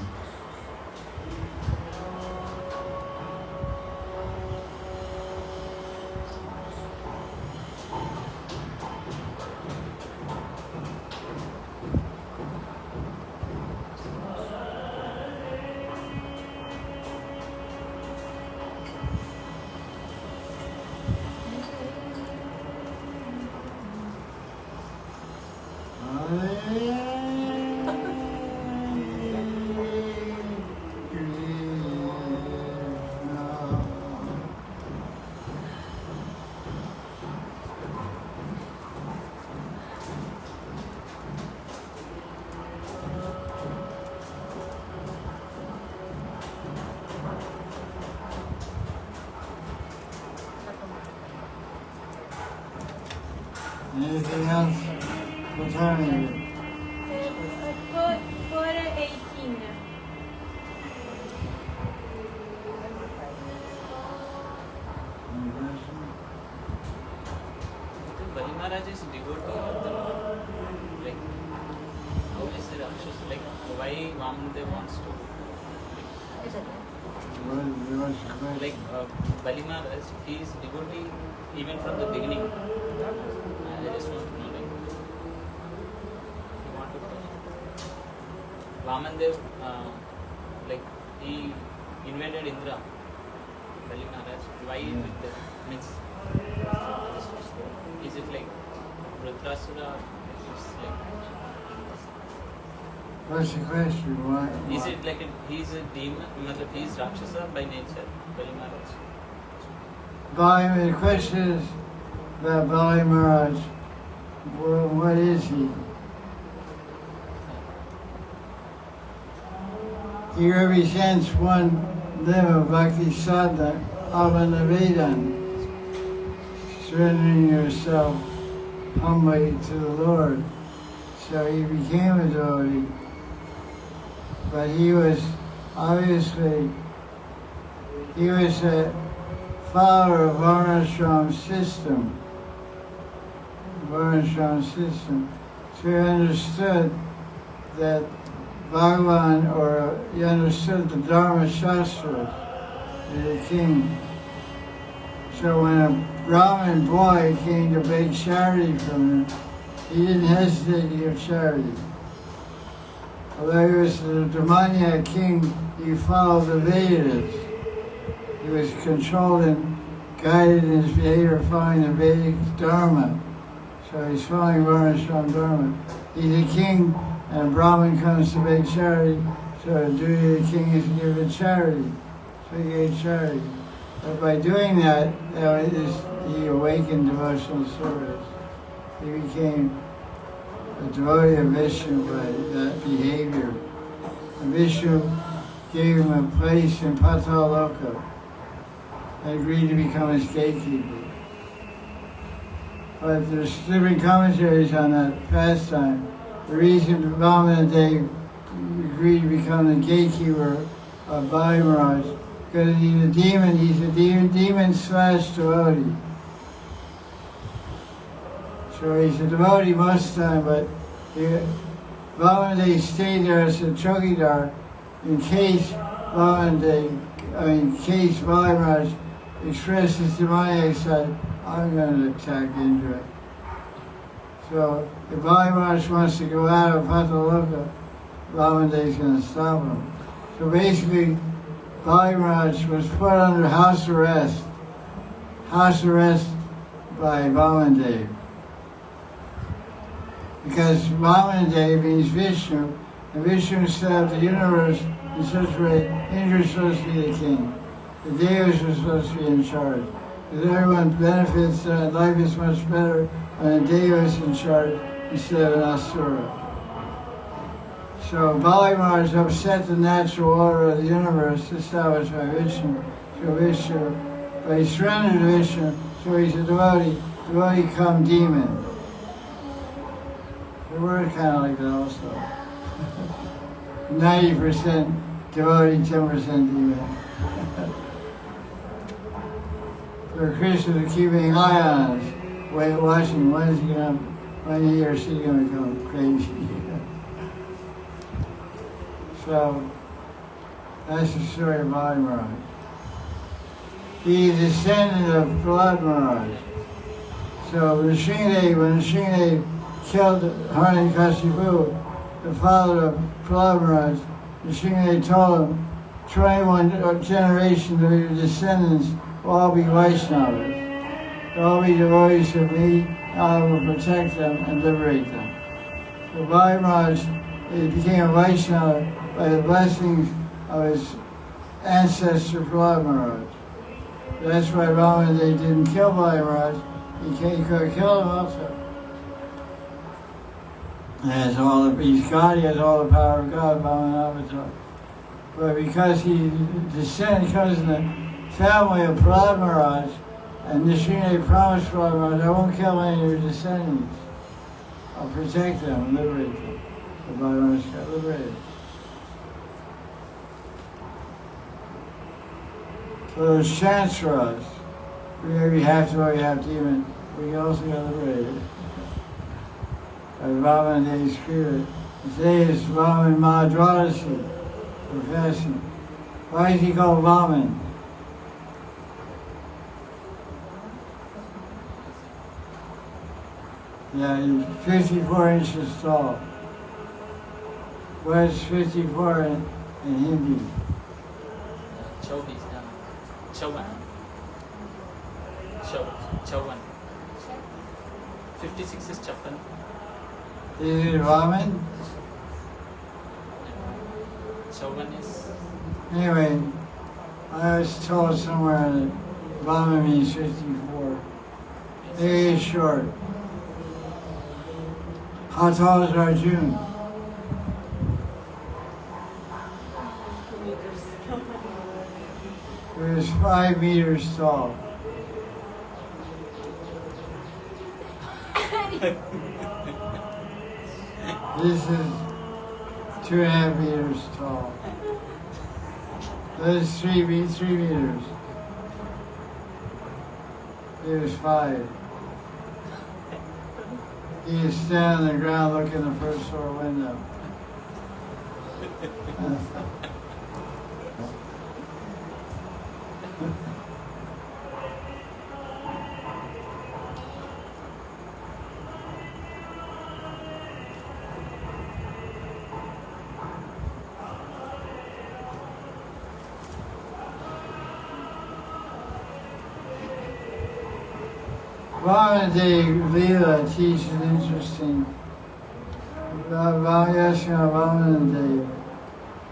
Anything else? What time is it? 4:18. Any question? Bali Maharaj is devotee of the Lord. Like, how is it Rakshas? Like, why Vamandev wants to? What's the question? Like, Bali Maharaj, he is devotee even from the beginning. I just want to know, like, you want to Vamandev, like, he invented Indra. Bali Maharaj, why with the means? Is it like Rudrasura? It's like, What's the question? Why? is it like he's a demon? He's Rakshasa by nature, Bali Maharaj? Bali, the question is about Bali Maharaj. Well, what is he? He represents one limb of Bhakti sadhana, Avanavedan, surrendering yourself humbly to the Lord. So he became a devotee, but he was obviously, he was a follower of Varnashram system. So he understood that Bhagavan, or he understood the Dharma Shastras, the king. So when a Brahmin boy came to beg charity from him, he didn't hesitate to give charity. Although he was the demoniac king, he followed the Vedas. He was controlled and guided in his behavior following the Vedic Dharma. So he's following Varnashram Dharma. He's a king, and a Brahmin comes to beg charity, so the duty of the king is to give a charity. So he gave charity. But by doing that, he awakened devotional service. He became a devotee of Vishnu by that behavior. And Vishnu gave him a place in Pataloka and agreed to become his gatekeeper. But there's different commentaries on that pastime. The reason Vamandev agreed to become the gatekeeper of Bali Maharaj, because he's a demon slash devotee. So he's a devotee most of the time, but Vamandev stayed there as a chowkidar in case Maharaj expresses to my side, I'm going to attack Indra. So if Maharaj wants to go out of Pataloka, Vamandev is going to stop him. So basically, Maharaj was put under house arrest by Vamandev. Because Mahanidhi means Vishnu, and Vishnu set up the universe in such a way Indra was supposed to be the king. The devas were supposed to be in charge. Because everyone benefits, life is much better when a deva is in charge instead of an asura. So Bali Maharaj upset the natural order of the universe established by Vishnu. But he surrendered to Vishnu, so he's a devotee come demon. The word kind of like that also. 90% devotee, 10% demon. So Krishna is keeping an eye on us, watching when he or she is going to become crazy. So that's the story of Bali Maharaj. He is descendant of Prahlad Maharaj. So when Nrsimhadev killed Hari Katha, the father of Prahlad Maharaj, Nrsimhadev told him, 21 generations of your descendants will all be Vaishnavas. They'll all be devotees of me, I will protect them and liberate them. So Bali Maharaj became a Vaishnava by the blessings of his ancestor Prahlad Maharaj. That's why Vamandev didn't kill Bali Maharaj. He could have killed him also. He's God, he has all the power of God, Vamanavatar. But because he comes in the family of Prahlad Maharaj, and Nrsimhadev promised Prahlad Maharaj, I won't kill any of your descendants. I'll protect them and liberate them. So Bali Maharaj got liberated. So those Chansaras, we maybe have to or we have demon, we also got liberated. By Vamandev's spirit. Today is Vaman Mahadradasi, profession. Why is he called Vaman? Yeah, he's 54 inches tall. What is 54 in Hindi? Chauvan. 56 is Chappan. Is it Vaman? Chauvan is... Anyway, I was told somewhere that Vaman means 54. Maybe it's short. How tall is Arjuna? He was 5 meters tall. This is 2.5 meters tall. That is 3 meters. He was 5. He is standing on the ground looking in the first floor window. Vamandev Leela teaches interesting. Vamandev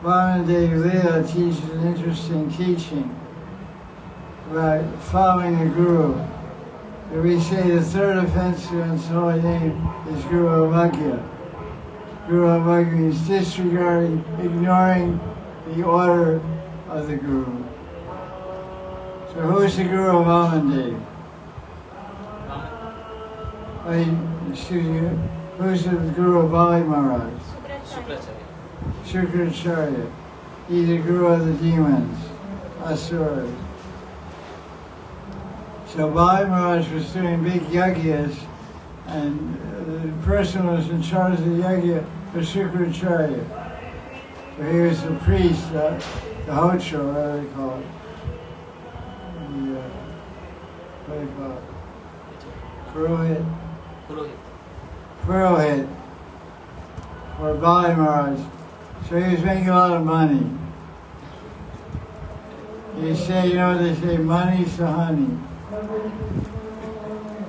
Leela teaches an interesting teaching about following the Guru. We say the third offense against holy name is Guru Avagya. Guru Avagya means disregarding, ignoring the order of the Guru. So who is the Guru of Vamandev? Who's the Guru of Bali Maharaj? Shukracharya. He's the Guru of the demons, Asuras. So Bali Maharaj was doing big yagyas And the person was in charge of the yajna for Shukracharya. He was the priest, the hocho, whatever they call it. What do you call it? Purohit. Purohit. For Bali Maharaj. So he was making a lot of money. You say, you know what they say, money's the honey.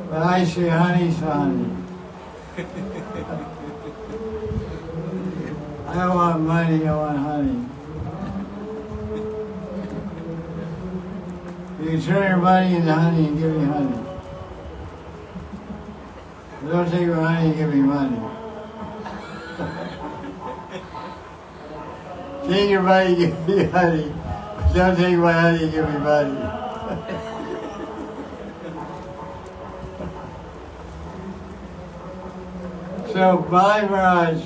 But I say honey's the honey. I don't want money, I want honey. You can turn your money into honey and give me honey. But don't take my honey and give me money. Take your money and give me honey. Don't take my honey and give me money. So Bali Maharaj,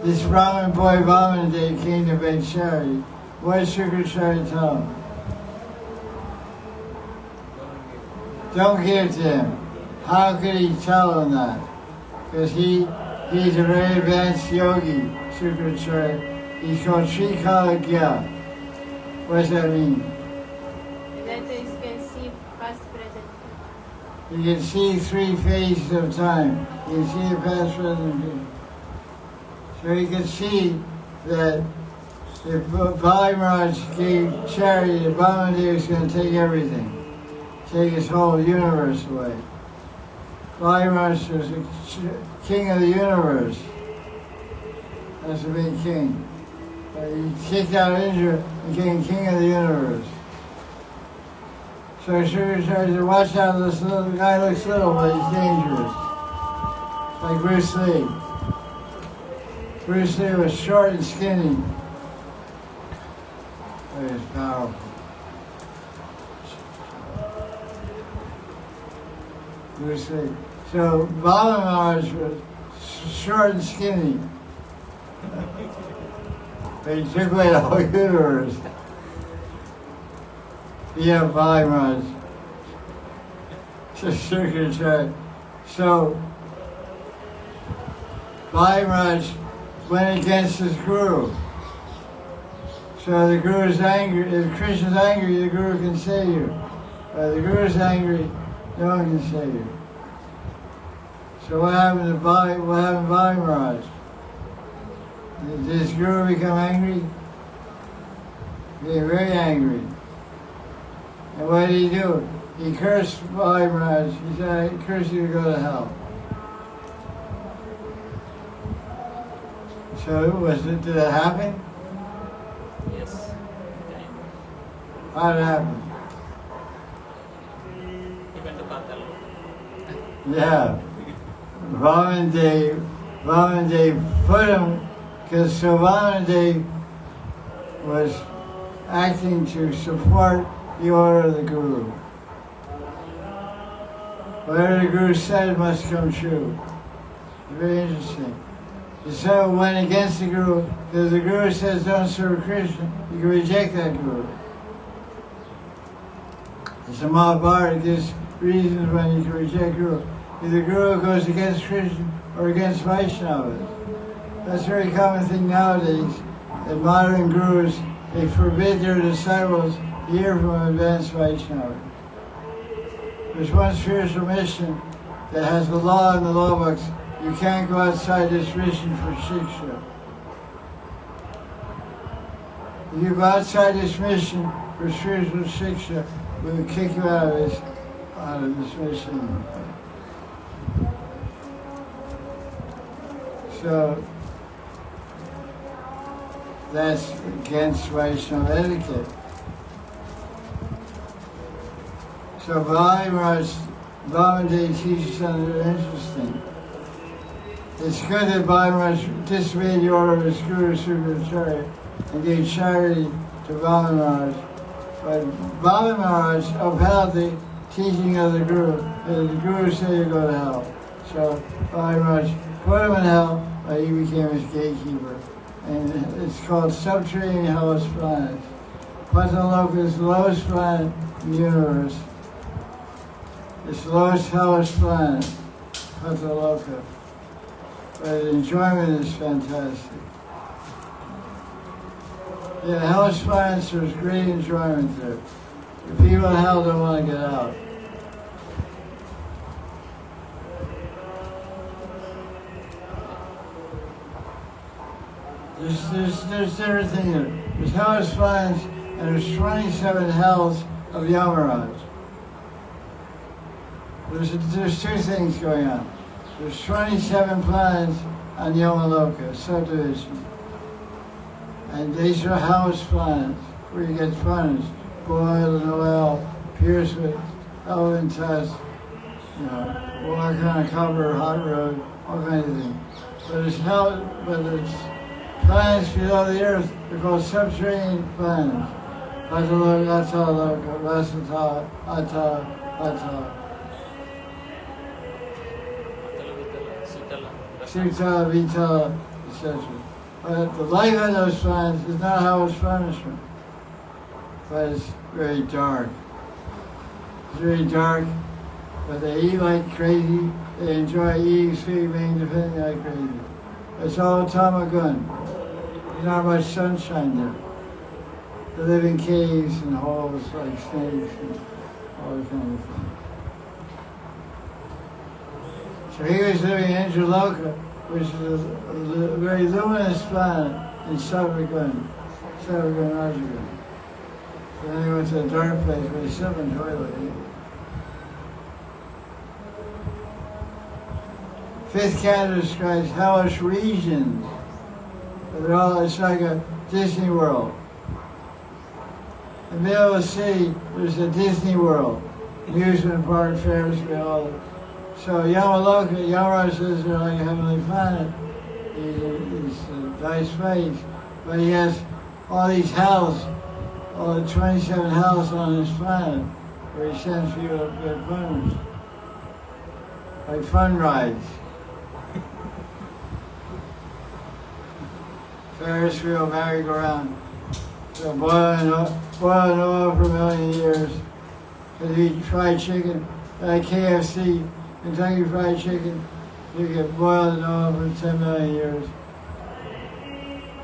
this Brahmin boy Mahanidhi came to beg charity. What did Shukracharya tell him? Don't give to him. How could he tell him that? Because he's a very advanced yogi, Shukracharya. He's called Trikalagya. What does that mean? That is, can see past, present. You can see 3 phases of time. You can see the past, present, and future. So you can see that if Bali Maharaj gave charity, the Babaji was going to take everything, take his whole universe away. Bali Maharaj was the king of the universe. That's a big king. He kicked out Indra and became king of the universe. So Shukracharya said, watch out, this little guy looks little, but he's dangerous. Like Bruce Lee. Bruce Lee was short and skinny. But he was powerful. Bruce Lee. So Bali Maharaj was short and skinny. But he took away the whole universe. Yeah, Bali Maharaj. So Bali Maharaj went against his guru. So the guru is angry. If Krishna's angry, the guru can save you. But if the guru is angry, no one can save you. So what happened to Bali Maharaj? Did this guru become angry? He became very angry. And what did he do? He cursed Bali Maharaj. He said, I curse you to go to hell. So did that happen? Yes. How did it happen? He went to Patal. Yeah. Vamandev put him, because so Vamandev was acting to support the order of the Guru. Whatever the Guru said must come true. Very interesting. The son went against the Guru, because the Guru says don't serve Krishna, you can reject that Guru. It's a Mahabharata, it gives reasons when you can reject Guru. If the Guru goes against Krishna or against Vaishnavas. That's a very common thing nowadays, that modern gurus, they forbid their disciples to hear from advanced Vaishnavas. There's one spiritual mission that has a law in the law books. You can't go outside this mission for shiksha. If you go outside this mission for spiritual shiksha, we will kick you out of this mission. So that's against Vaishnava etiquette. So Bali Maharaj, Babaji teaches something very interesting. It's good that Bali Maharaj disobeyed the order of his Guru Shukracharya and gave charity to Bali Maharaj. But Bali Maharaj upheld the teaching of the Guru. The Guru said you go to hell. So Bali Maharaj put him in hell, but he became his gatekeeper. And it's called subterranean hellish planets. Pataloka is the lowest planet in the universe. It's the lowest hellish planet, Hataloka. But the enjoyment is fantastic. Yeah, hellish planets, there's great enjoyment there. The people in hell don't want to get out. There's everything there. There's hellish planets and there's 27 hells of Yamaraj. There's two things going on. There's 27 planets on Yamaloka, subdivision. And these are hellish planets where you get punished. Boiled in oil, pierced with elephant tusks, walk on a copper hot road, all kinds of things. But it's planets below the earth. They're called subterranean planets. Ataloka, Ataloka, Vasata, Ata. Sutala, Vitala, etc. But the life of those planets is not hellish punishment. But it's very dark. It's very dark, but they eat like crazy. They enjoy eating, sleeping, defending like crazy. It's all tamagun. There's not much sunshine there. They live in caves and holes like snakes and all that kind of thing. So he was living in Angeloka, which is a very luminous planet in Savagun, Rajagun. So then he went to a dark place, but he still enjoyed it. Fifth canto describes hellish regions. It's like a Disney World. In the middle of the city, there's a Disney World, amusement park, Ferris wheel. So Yamaloka, Yamaraj says they're like a heavenly planet. It's a nice place, but he has all these hells, all the 27 hells on his planet, where he sends people to get punished. Like fun rides. Ferris wheel, merry-go-round. So boiling oil for a million years. Because you eat fried chicken, like KFC, Kentucky Fried Chicken, you get boiled in oil for 10 million years.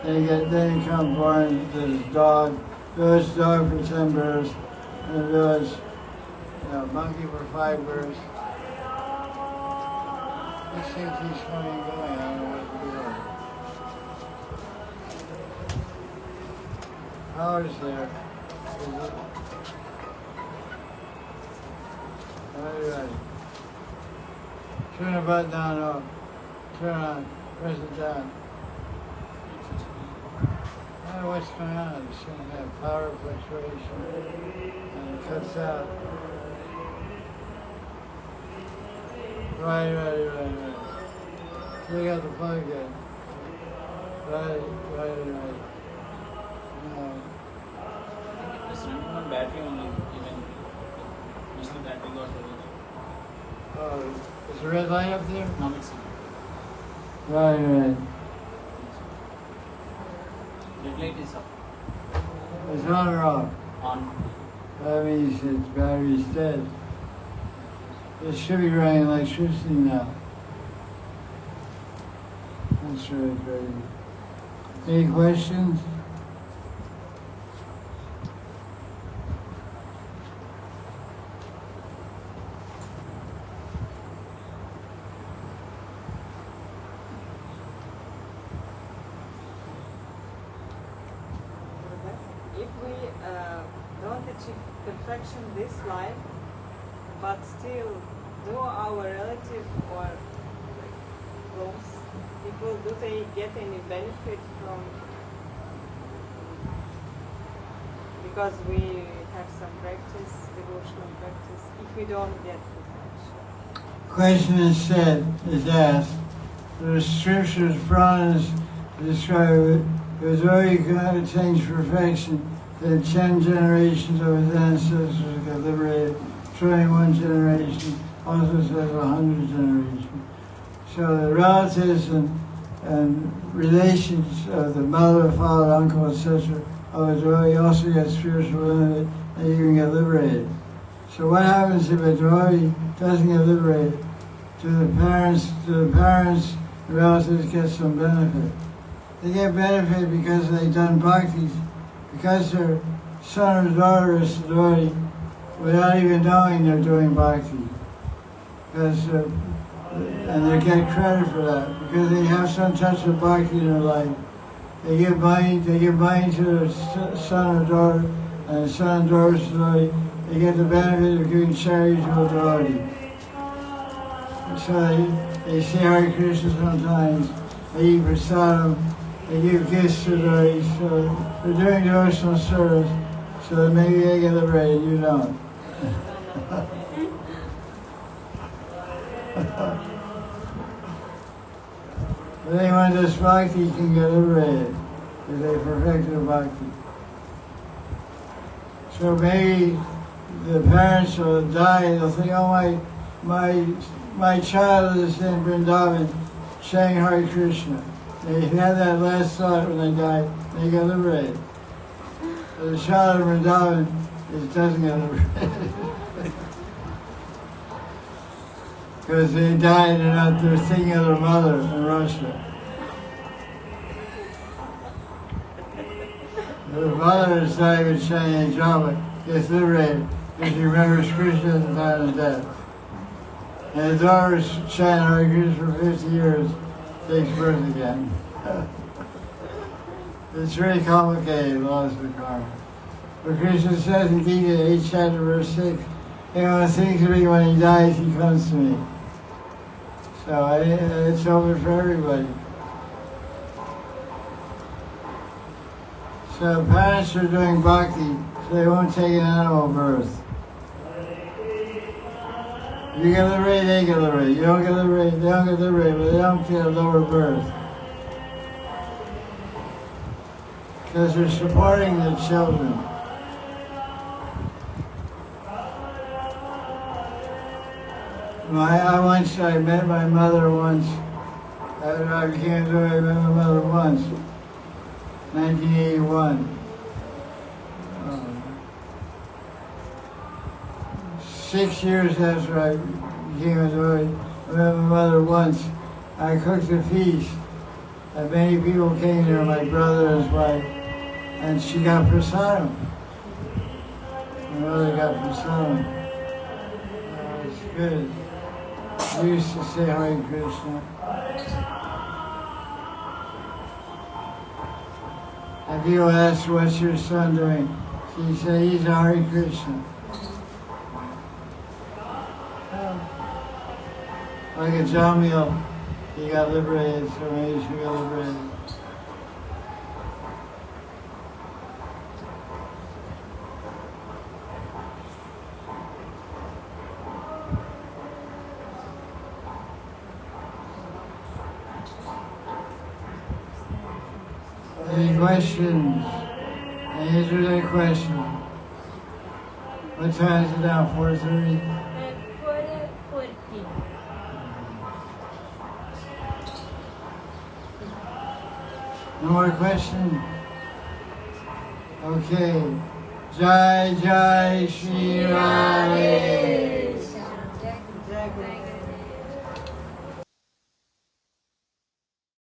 Then you come born this dog, village dog for 10 births, and a village monkey for 5 births. This thing keeps coming and going, I don't know what to do. Power's there. Right. Turn the button on off. Turn on. Press it down. I don't know what's going on. It's going to have power fluctuation. And it cuts out. Right. So we got the plug in. Right. It's running on battery only, even mostly battery got over. Oh, is the red light up there? No, it's Right. red light is up. It's on or off? On. That means its battery's dead. It should be running electricity now. That's really crazy. Any questions? If we don't achieve perfection this life, but still do our relative or close people, do they get any benefit from, because we have some practice, devotional practice, if we don't get perfection? Question is asked. The scriptures, Puranas describe it. If it was already attained perfection, then 10 generations of his ancestors got liberated, 21 generations, also says 100 generations. So the relatives and relations of the mother, father, uncle, etc., of his already also get spiritual benefit and even get liberated. So what happens if a devotee doesn't get liberated? Do the parents, relatives get some benefit? They get benefit because they've done bhakti, because their son or daughter is a devotee, without even knowing they're doing bhakti. Because, and they get credit for that, because they have some touch of bhakti in their life. They give money to their son or daughter, and the son and daughter is devotee. They get the benefit of giving charity to a devotee. So they say Hare Krishna sometimes, they eat prasadam, they give gifts to devotees, so they're doing devotional service, so that maybe they get liberated, you don't. But anyone who does bhakti can get liberated if they perfect their bhakti. So maybe the parents will die, they'll think, oh, my child is in Vrindavan saying Hare Krishna. They had that last thought when they died, they get liberated. But the child in Vrindavan doesn't get liberated. Because they died and they're thinking of their mother in Russia. The mother is not even saying Java, gets liberated because she remembers Krishna at the time of death. And the daughter is chanting Hare Krishna for 50 years, takes birth again. It's really complicated, laws of karma. But Krishna says in Gita, 8th chapter, verse 6, anyone thinks of me when he dies, he comes to me. So it's open for everybody. So parents are doing bhakti, so they won't take an animal birth. You get liberated, they get liberated. You don't get liberated, they don't get liberated, but they don't get a lower birth. Because they're supporting the children. I met my mother once. After I became a devotee, I met my mother once. 1981. 6 years after I became a devotee, I met my mother once. I cooked a feast, and many people came there, my brother and his wife, and she got prasadam. My mother got prasadam. It was good. We used to say Hare Krishna. And people asked, what's your son doing? She said, he's a Hare Krishna. Like a Jamil, he got liberated, so maybe she got liberated. Any questions? Answer that question. What time is it now? 4:30? 4:40. No more questions? Okay. Jaya Jaya Sri Radhe.